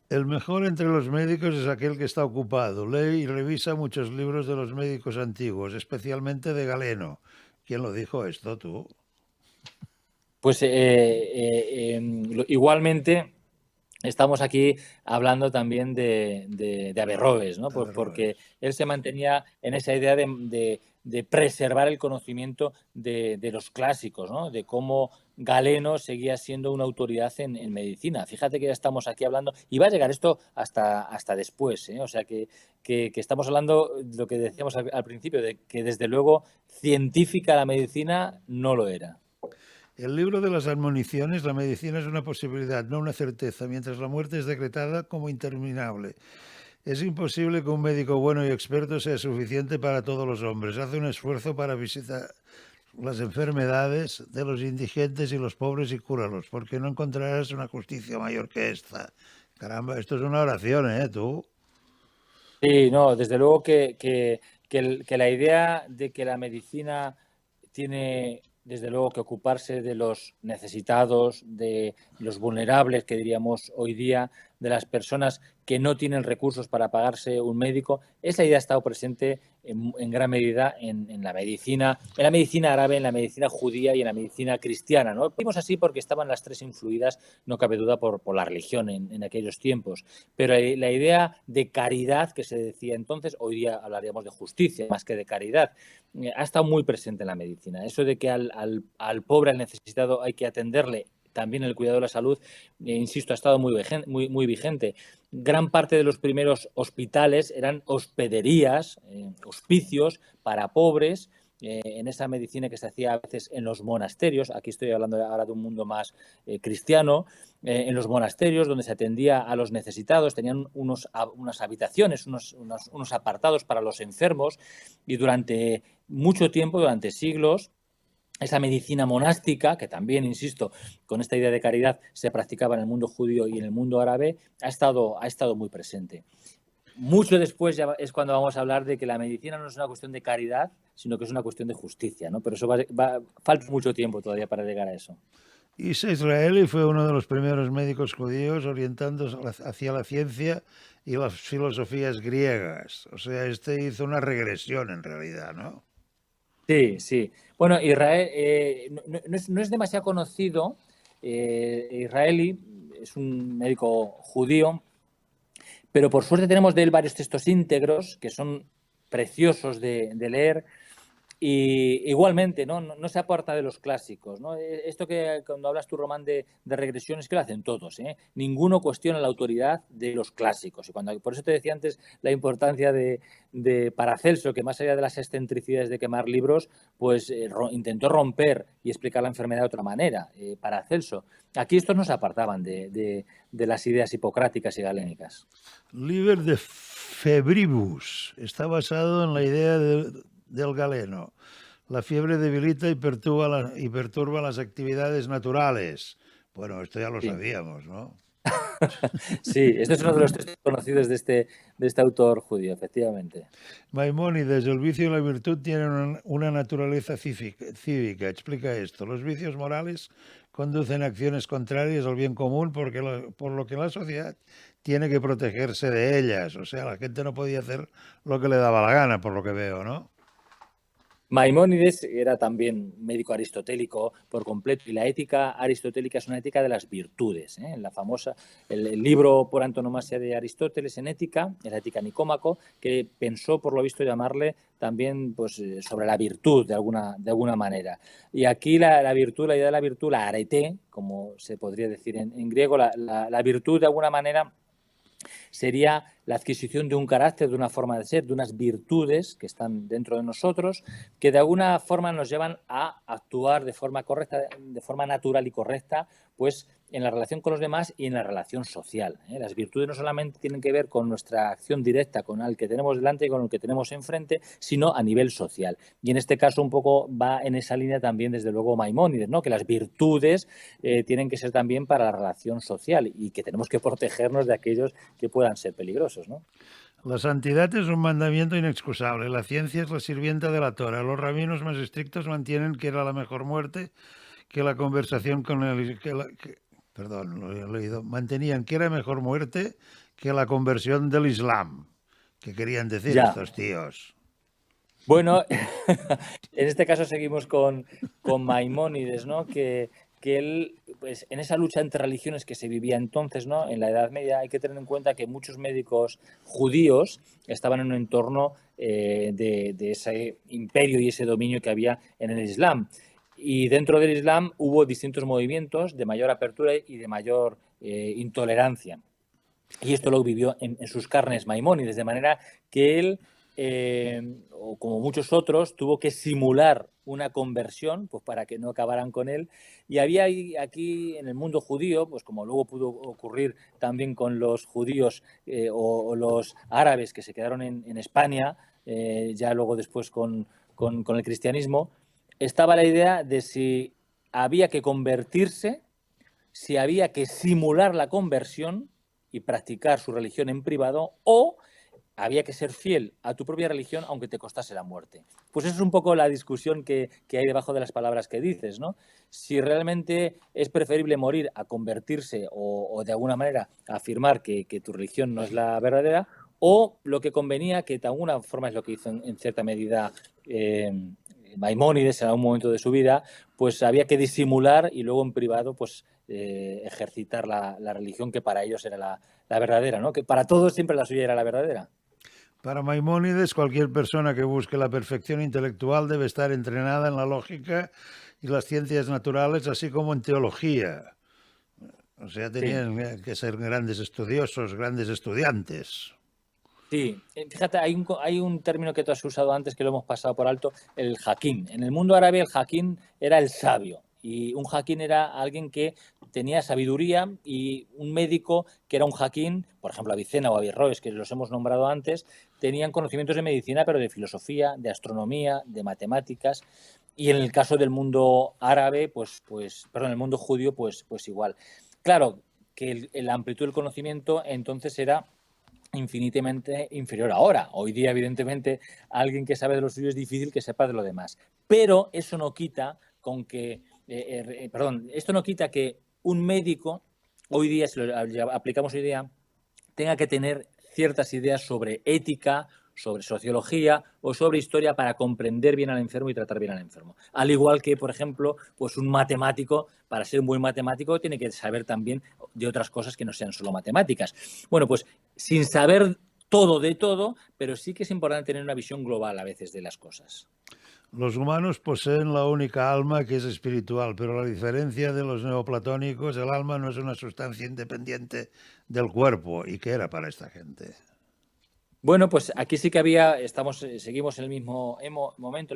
El mejor entre los médicos es aquel que está ocupado. Lee y revisa muchos libros de los médicos antiguos, especialmente de Galeno. ¿Quién lo dijo esto, tú? Pues igualmente estamos aquí hablando también de Averroes, ¿no? Pues porque él se mantenía en esa idea de preservar el conocimiento de los clásicos, ¿no? De cómo Galeno seguía siendo una autoridad en medicina. Fíjate que ya estamos aquí hablando, y va a llegar esto hasta después, ¿eh? O sea que estamos hablando de lo que decíamos al principio, de que desde luego científica la medicina no lo era. El libro de las admoniciones, la medicina es una posibilidad, no una certeza, mientras la muerte es decretada como interminable. Es imposible que un médico bueno y experto sea suficiente para todos los hombres. Hace un esfuerzo para visitar las enfermedades de los indigentes y los pobres y cúralos, porque no encontrarás una justicia mayor que esta. Caramba, esto es una oración, ¿eh? Tú. Sí, no, desde luego que la idea de que la medicina tiene, desde luego, que ocuparse de los necesitados, de los vulnerables, que diríamos hoy día, de las personas que no tienen recursos para pagarse un médico, esa idea ha estado presente en gran medida en la medicina árabe, en la medicina judía y en la medicina cristiana, ¿no? Vimos así porque estaban las tres influidas, no cabe duda, por la religión en aquellos tiempos. Pero la idea de caridad que se decía entonces, hoy día hablaríamos de justicia más que de caridad, ha estado muy presente en la medicina. Eso de que al pobre, al necesitado, hay que atenderle. También el cuidado de la salud, insisto, ha estado muy vigente. Gran parte de los primeros hospitales eran hospederías, hospicios para pobres, en esa medicina que se hacía a veces en los monasterios. Aquí estoy hablando ahora de un mundo más cristiano. En los monasterios, donde se atendía a los necesitados, tenían unas habitaciones, unos apartados para los enfermos, y durante mucho tiempo, durante siglos, esa medicina monástica, que también, insisto, con esta idea de caridad se practicaba en el mundo judío y en el mundo árabe, ha estado muy presente. Mucho después ya es cuando vamos a hablar de que la medicina no es una cuestión de caridad, sino que es una cuestión de justicia, ¿no? Pero eso falta mucho tiempo todavía para llegar a eso. Isa Israeli fue uno de los primeros médicos judíos orientándose hacia la ciencia y las filosofías griegas. O sea, este hizo una regresión en realidad, ¿no? Sí, sí. Bueno, Israel no es demasiado conocido. Israeli es un médico judío, pero por suerte tenemos de él varios textos íntegros que son preciosos de leer. Y igualmente, no se aparta de los clásicos, ¿no? Esto que cuando hablas tú, Román, de regresión, es que lo hacen todos, ¿eh? Ninguno cuestiona la autoridad de los clásicos. Y por eso te decía antes la importancia de Paracelso, que más allá de las excentricidades de quemar libros, pues intentó romper y explicar la enfermedad de otra manera. Paracelso. Aquí estos no se apartaban de las ideas hipocráticas y galénicas. Liber de Febribus está basado en la idea del galeno. La fiebre debilita y perturba las actividades naturales. Bueno, esto ya lo sabíamos, ¿no? Sí, este es uno de los textos conocidos de este autor judío, efectivamente. Maimónides, el vicio y la virtud tienen una naturaleza cívica. Explica esto. Los vicios morales conducen a acciones contrarias al bien común por lo que la sociedad tiene que protegerse de ellas. O sea, la gente no podía hacer lo que le daba la gana, por lo que veo, ¿no? Maimónides era también médico aristotélico por completo, y la ética aristotélica es una ética de las virtudes, ¿eh? El libro por antonomasia de Aristóteles en ética, la ética Nicómaco, que pensó, por lo visto, llamarle también pues, sobre la virtud de alguna manera. Y aquí la virtud, la idea de la virtud, la arete, como se podría decir en griego, la virtud de alguna manera sería la adquisición de un carácter, de una forma de ser, de unas virtudes que están dentro de nosotros, que de alguna forma nos llevan a actuar de forma correcta, de forma natural y correcta, pues en la relación con los demás y en la relación social. Las virtudes no solamente tienen que ver con nuestra acción directa, con el que tenemos delante y con el que tenemos enfrente, sino a nivel social. Y en este caso un poco va en esa línea también, desde luego, Maimónides, ¿no? Que las virtudes tienen que ser también para la relación social y que tenemos que protegernos de aquellos que puedan ser peligrosos, ¿no? La santidad es un mandamiento inexcusable. La ciencia es la sirvienta de la Torah. Los rabinos más estrictos mantienen que era la mejor muerte que la conversación con el... Perdón, lo he leído. Mantenían que era mejor muerte que la conversión del Islam. ¿Qué querían decir estos tíos? Bueno, en este caso seguimos con Maimónides, ¿no? Que él, pues, en esa lucha entre religiones que se vivía entonces, ¿no? En la Edad Media, hay que tener en cuenta que muchos médicos judíos estaban en un entorno de ese imperio y ese dominio que había en el Islam. Y dentro del Islam hubo distintos movimientos de mayor apertura y de mayor intolerancia. Y esto lo vivió en sus carnes Maimónides, de manera que él, o como muchos otros, tuvo que simular una conversión, pues para que no acabaran con él. Y había aquí en el mundo judío, pues como luego pudo ocurrir también con los judíos o los árabes que se quedaron en España, ya luego después con el cristianismo, estaba la idea de si había que convertirse, si había que simular la conversión y practicar su religión en privado, o había que ser fiel a tu propia religión aunque te costase la muerte. Pues eso es un poco la discusión que hay debajo de las palabras que dices, ¿no? Si realmente es preferible morir a convertirse o de alguna manera afirmar que tu religión no es la verdadera, o lo que convenía, que de alguna forma es lo que hizo en cierta medida Maimónides en algún momento de su vida, pues había que disimular y luego en privado pues ejercitar la religión que para ellos era la verdadera, ¿no? Que para todos siempre la suya era la verdadera. Para Maimónides, cualquier persona que busque la perfección intelectual debe estar entrenada en la lógica y las ciencias naturales, así como en teología. O sea, tenían que ser grandes estudiosos, grandes estudiantes. Sí, fíjate, hay un término que tú has usado antes que lo hemos pasado por alto, el hakim. En el mundo árabe el hakim era el sabio y un hakim era alguien que tenía sabiduría, y un médico que era un hakim, por ejemplo Avicena o Averroes, que los hemos nombrado antes, tenían conocimientos de medicina, pero de filosofía, de astronomía, de matemáticas. Y en el caso del mundo árabe, el mundo judío, pues igual. Claro que la amplitud del conocimiento entonces era infinitamente inferior ahora. Hoy día, evidentemente, alguien que sabe de lo suyo es difícil que sepa de lo demás. Pero eso no quita con que esto no quita que un médico, hoy día, si lo aplicamos hoy día, tenga que tener ciertas ideas sobre ética, sobre sociología o sobre historia para comprender bien al enfermo y tratar bien al enfermo. Al igual que, por ejemplo, pues un matemático, para ser un buen matemático, tiene que saber también de otras cosas que no sean solo matemáticas. Bueno, pues sin saber todo de todo, pero sí que es importante tener una visión global a veces de las cosas. Los humanos poseen la única alma que es espiritual, pero a la diferencia de los neoplatónicos, el alma no es una sustancia independiente del cuerpo. ¿Y qué era para esta gente? Bueno, pues aquí sí que había, seguimos en el mismo momento,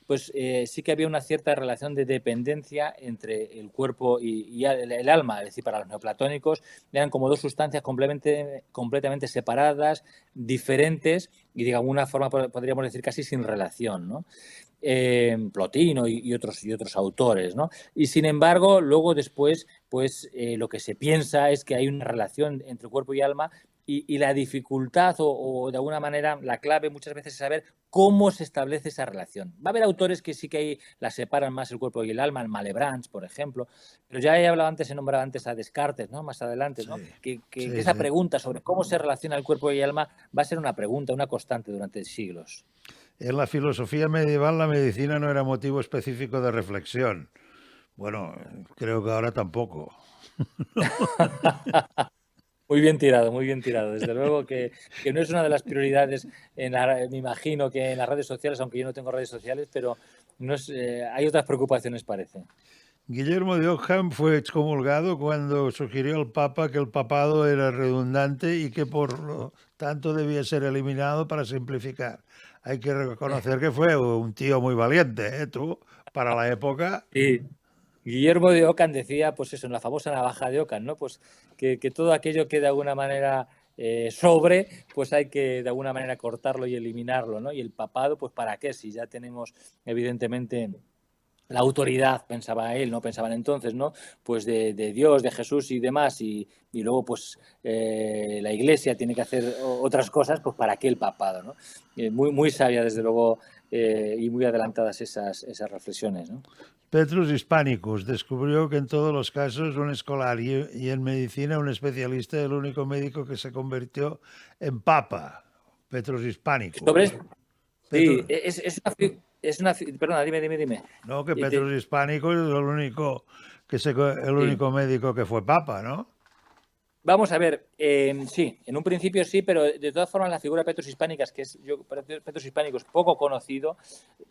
pues sí que había una cierta relación de dependencia entre el cuerpo y el alma, es decir, para los neoplatónicos eran como dos sustancias completamente separadas, diferentes y de alguna forma podríamos decir casi sin relación, ¿no? Plotino y otros autores, ¿no? Y sin embargo, luego después, pues lo que se piensa es que hay una relación entre cuerpo y alma y la dificultad o de alguna manera la clave muchas veces es saber cómo se establece esa relación. Va a haber autores que sí que la separan más el cuerpo y el alma, el Malebranche, por ejemplo, pero ya he hablado antes, he nombrado antes a Descartes, ¿no? Más adelante, ¿no? Sí, Que esa pregunta sobre cómo se relaciona el cuerpo y el alma va a ser una pregunta, una constante durante siglos. En la filosofía medieval la medicina no era motivo específico de reflexión. Bueno, creo que ahora tampoco. Muy bien tirado, muy bien tirado. Desde luego que no es una de las prioridades, me imagino que en las redes sociales, aunque yo no tengo redes sociales, pero no es, hay otras preocupaciones, parece. Guillermo de Ockham fue excomulgado cuando sugirió al Papa que el papado era redundante y que por lo tanto debía ser eliminado para simplificar. Hay que reconocer que fue un tío muy valiente, ¿eh? Tú, para la época. Sí. Guillermo de Ockham decía, pues eso, en la famosa navaja de Ockham, ¿no? Pues que todo aquello que de alguna manera pues hay que de alguna manera cortarlo y eliminarlo, ¿no? Y el papado, pues ¿para qué? Si ya tenemos evidentemente la autoridad, pensaba él, no pensaban entonces, ¿no? Pues de Dios, de Jesús y demás, y luego pues la Iglesia tiene que hacer otras cosas, pues ¿para qué el papado, no? Muy, muy sabia, desde luego, y muy adelantadas esas reflexiones, ¿no? Petrus Hispanicus descubrió que en todos los casos un escolar y en medicina un especialista, el único médico que se convirtió en papa. Petrus Hispanicus. Sobre sí, Petrus, es una perdona, dime. no, que Petrus Hispanicus es el único médico que fue papa, ¿no? Vamos a ver, sí, en un principio sí, pero de todas formas la figura de Petrus Hispanicus, Petrus Hispanicus poco conocido,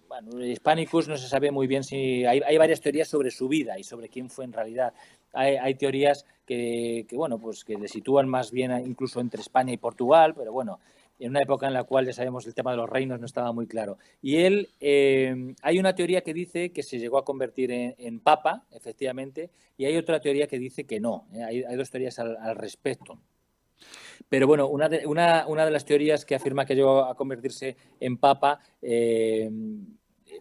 bueno, Hispanicus no se sabe muy bien si hay varias teorías sobre su vida y sobre quién fue en realidad. Hay teorías que bueno, pues que le sitúan más bien incluso entre España y Portugal, pero bueno, en una época en la cual ya sabemos el tema de los reinos no estaba muy claro. Y él, hay una teoría que dice que se llegó a convertir en papa, efectivamente, y hay otra teoría que dice que no. Hay dos teorías al respecto. Pero bueno, una de las teorías que afirma que llegó a convertirse en papa,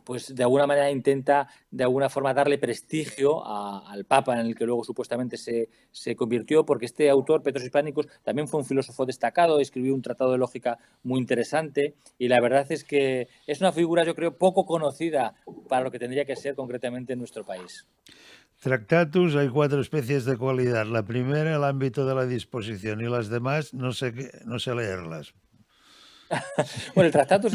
pues de alguna manera intenta de alguna forma darle prestigio al Papa en el que luego supuestamente se convirtió, porque este autor, Petrus Hispanicus, también fue un filósofo destacado, escribió un tratado de lógica muy interesante y la verdad es que es una figura, yo creo, poco conocida para lo que tendría que ser concretamente en nuestro país. Tractatus hay 4 especies de cualidad. La primera, el ámbito de la disposición, y las demás no sé leerlas. Bueno, el Tractatus,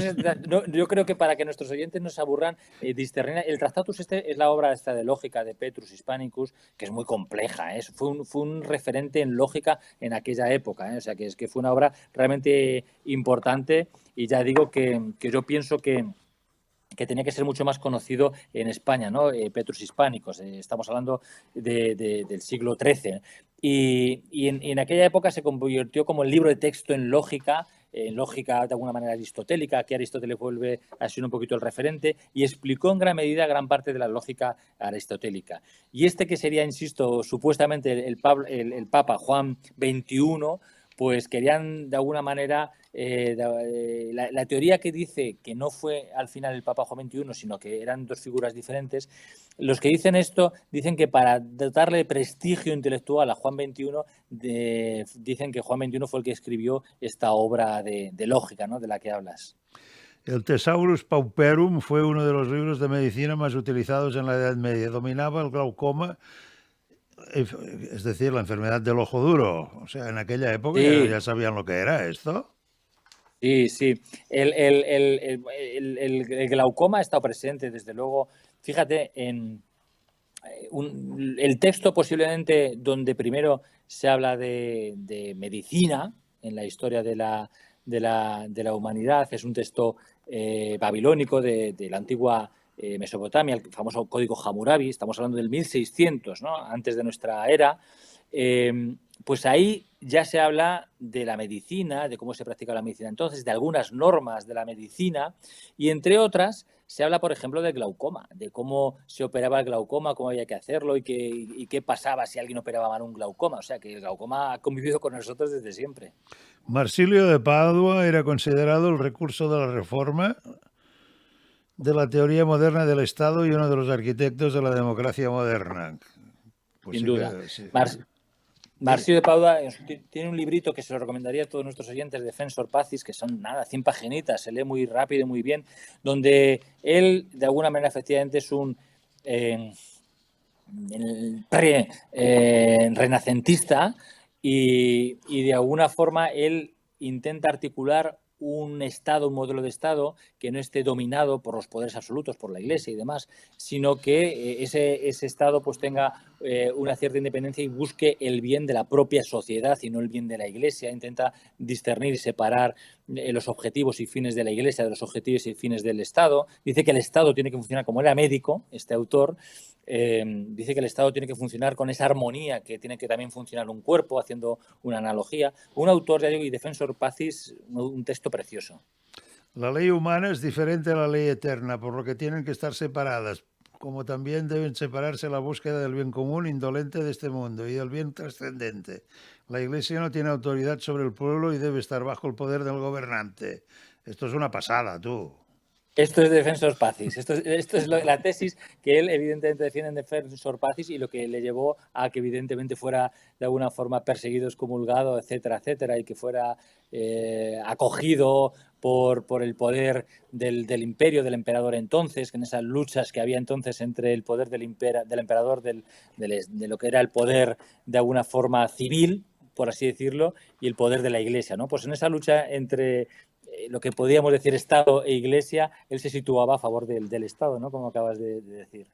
yo creo que para que nuestros oyentes no se aburran, el Tractatus es la obra esta de lógica de Petrus Hispanicus, que es muy compleja, fue un referente en lógica en aquella época, o sea, que fue una obra realmente importante y ya digo que yo pienso que tenía que ser mucho más conocido en España, ¿no? Petrus Hispanicus, estamos hablando del siglo XIII. Y en aquella época se convirtió como el libro de texto en lógica de alguna manera aristotélica, que Aristóteles vuelve a ser un poquito el referente, y explicó en gran medida gran parte de la lógica aristotélica. Y que sería, insisto, supuestamente el Papa Juan XXI, pues querían de alguna manera, la teoría que dice que no fue al final el Papa Juan XXI, sino que eran dos figuras diferentes, los que dicen esto dicen que para dotarle prestigio intelectual a Juan XXI, dicen que Juan XXI fue el que escribió esta obra de lógica, ¿no?, de la que hablas. El Thesaurus Pauperum fue uno de los libros de medicina más utilizados en la Edad Media. Dominaba el glaucoma, es decir, la enfermedad del ojo duro. O sea, en aquella época ya sabían lo que era esto. Sí, sí. El glaucoma ha estado presente, desde luego. Fíjate, en el texto posiblemente donde primero se habla de medicina en la historia de la humanidad es un texto babilónico de la antigua Mesopotamia, el famoso Código Hammurabi. Estamos hablando del 1600, ¿no? Antes de nuestra era. Pues ahí ya se habla de la medicina, de cómo se practica la medicina entonces, de algunas normas de la medicina y, entre otras, se habla, por ejemplo, del glaucoma, de cómo se operaba el glaucoma, cómo había que hacerlo y qué pasaba si alguien operaba mal un glaucoma. O sea, que el glaucoma ha convivido con nosotros desde siempre. Marsilio de Padua era considerado el recurso de la reforma de la teoría moderna del Estado y uno de los arquitectos de la democracia moderna. Pues sin duda. Sí. Marsilio de Padua tiene un librito que se lo recomendaría a todos nuestros oyentes, Defensor Pacis, que son 100 paginitas, se lee muy rápido y muy bien, donde él, de alguna manera, efectivamente es un renacentista y de alguna forma él intenta articular un Estado, un modelo de Estado que no esté dominado por los poderes absolutos, por la Iglesia y demás, sino que ese Estado pues tenga una cierta independencia y busque el bien de la propia sociedad y no el bien de la Iglesia. Intenta discernir y separar los objetivos y fines de la Iglesia de los objetivos y fines del Estado. Dice que el Estado tiene que funcionar, como era médico, este autor, dice que el Estado tiene que funcionar con esa armonía que tiene que también funcionar un cuerpo, haciendo una analogía. Un autor, ya digo, y Defensor Pacis, un texto precioso. La ley humana es diferente a la ley eterna, por lo que tienen que estar separadas, como también deben separarse la búsqueda del bien común indolente de este mundo y del bien trascendente. La Iglesia no tiene autoridad sobre el pueblo y debe estar bajo el poder del gobernante. Esto es una pasada, tú. Esto es Defensor Pacis. Esto es la tesis que él evidentemente defiende en Defensor Pacis y lo que le llevó a que evidentemente fuera de alguna forma perseguido, excomulgado, etcétera, etcétera, y que fuera acogido por el poder del imperio, del emperador entonces, que en esas luchas que había entonces entre el poder del emperador, de lo que era el poder de alguna forma civil, por así decirlo, y el poder de la Iglesia, ¿no? Pues en esa lucha entre lo que podríamos decir Estado e Iglesia, él se situaba a favor del Estado, ¿no? Como acabas de decir.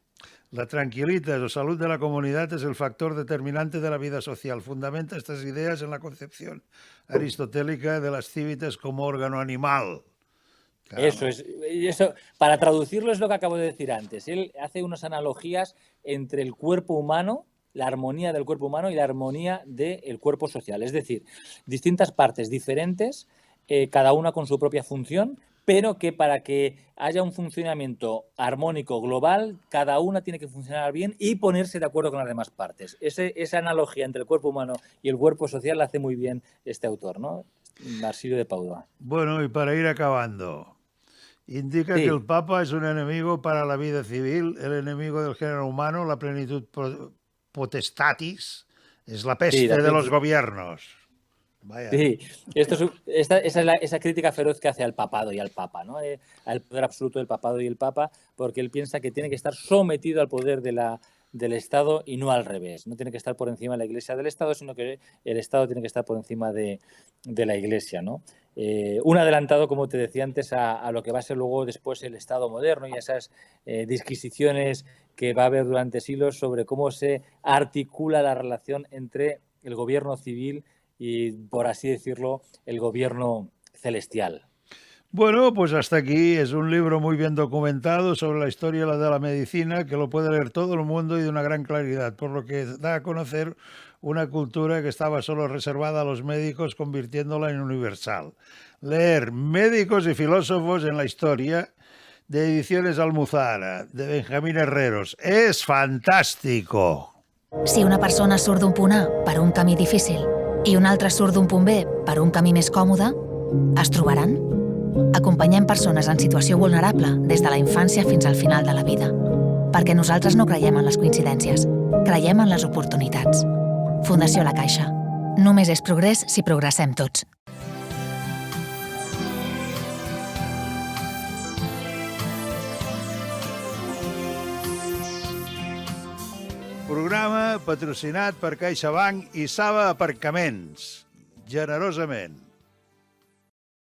La tranquilitat o salud de la comunidad es el factor determinante de la vida social. Fundamenta estas ideas en la concepción aristotélica de las civitas como órgano animal. Claro. Eso, para traducirlo es lo que acabo de decir antes. Él hace unas analogías entre el cuerpo humano, la armonía del cuerpo humano y la armonía del cuerpo social. Es decir, distintas partes diferentes, cada una con su propia función, pero que para que haya un funcionamiento armónico global, cada una tiene que funcionar bien y ponerse de acuerdo con las demás partes. Esa analogía entre el cuerpo humano y el cuerpo social la hace muy bien este autor, ¿no? Marsilio de Padua. Bueno, y para ir acabando, indica que el Papa es un enemigo para la vida civil, el enemigo del género humano, la plenitud potestatis, es la peste de los gobiernos. Vaya. Sí, esa es esa crítica feroz que hace al papado y al papa, ¿no? Al poder absoluto del papado y el papa, porque él piensa que tiene que estar sometido al poder del Estado y no al revés. No tiene que estar por encima de la Iglesia del Estado, sino que el Estado tiene que estar por encima de la Iglesia, ¿no? Un adelantado, como te decía antes, a lo que va a ser luego después el Estado moderno y esas disquisiciones que va a haber durante siglos sobre cómo se articula la relación entre el gobierno civil y, por así decirlo, el gobierno celestial. Bueno, pues hasta aquí. Es un libro muy bien documentado sobre la historia de la medicina, que lo puede leer todo el mundo y de una gran claridad, por lo que da a conocer una cultura que estaba solo reservada a los médicos, convirtiéndola en universal. Leer Médicos y filósofos en la historia, de Ediciones Almuzara, de Benjamín Herreros. És fantàstico! Si una persona surt d'un punt A per un camí difícil i una altra surt d'un punt B per un camí més còmode, es trobaran? Acompanyem persones en situació vulnerable des de la infància fins al final de la vida. Perquè nosaltres no creiem en les coincidències, creiem en les oportunitats. Fundació La Caixa. Només és progrés si progressem tots. patrocinat per CaixaBank i Saba Aparcaments. Generosament.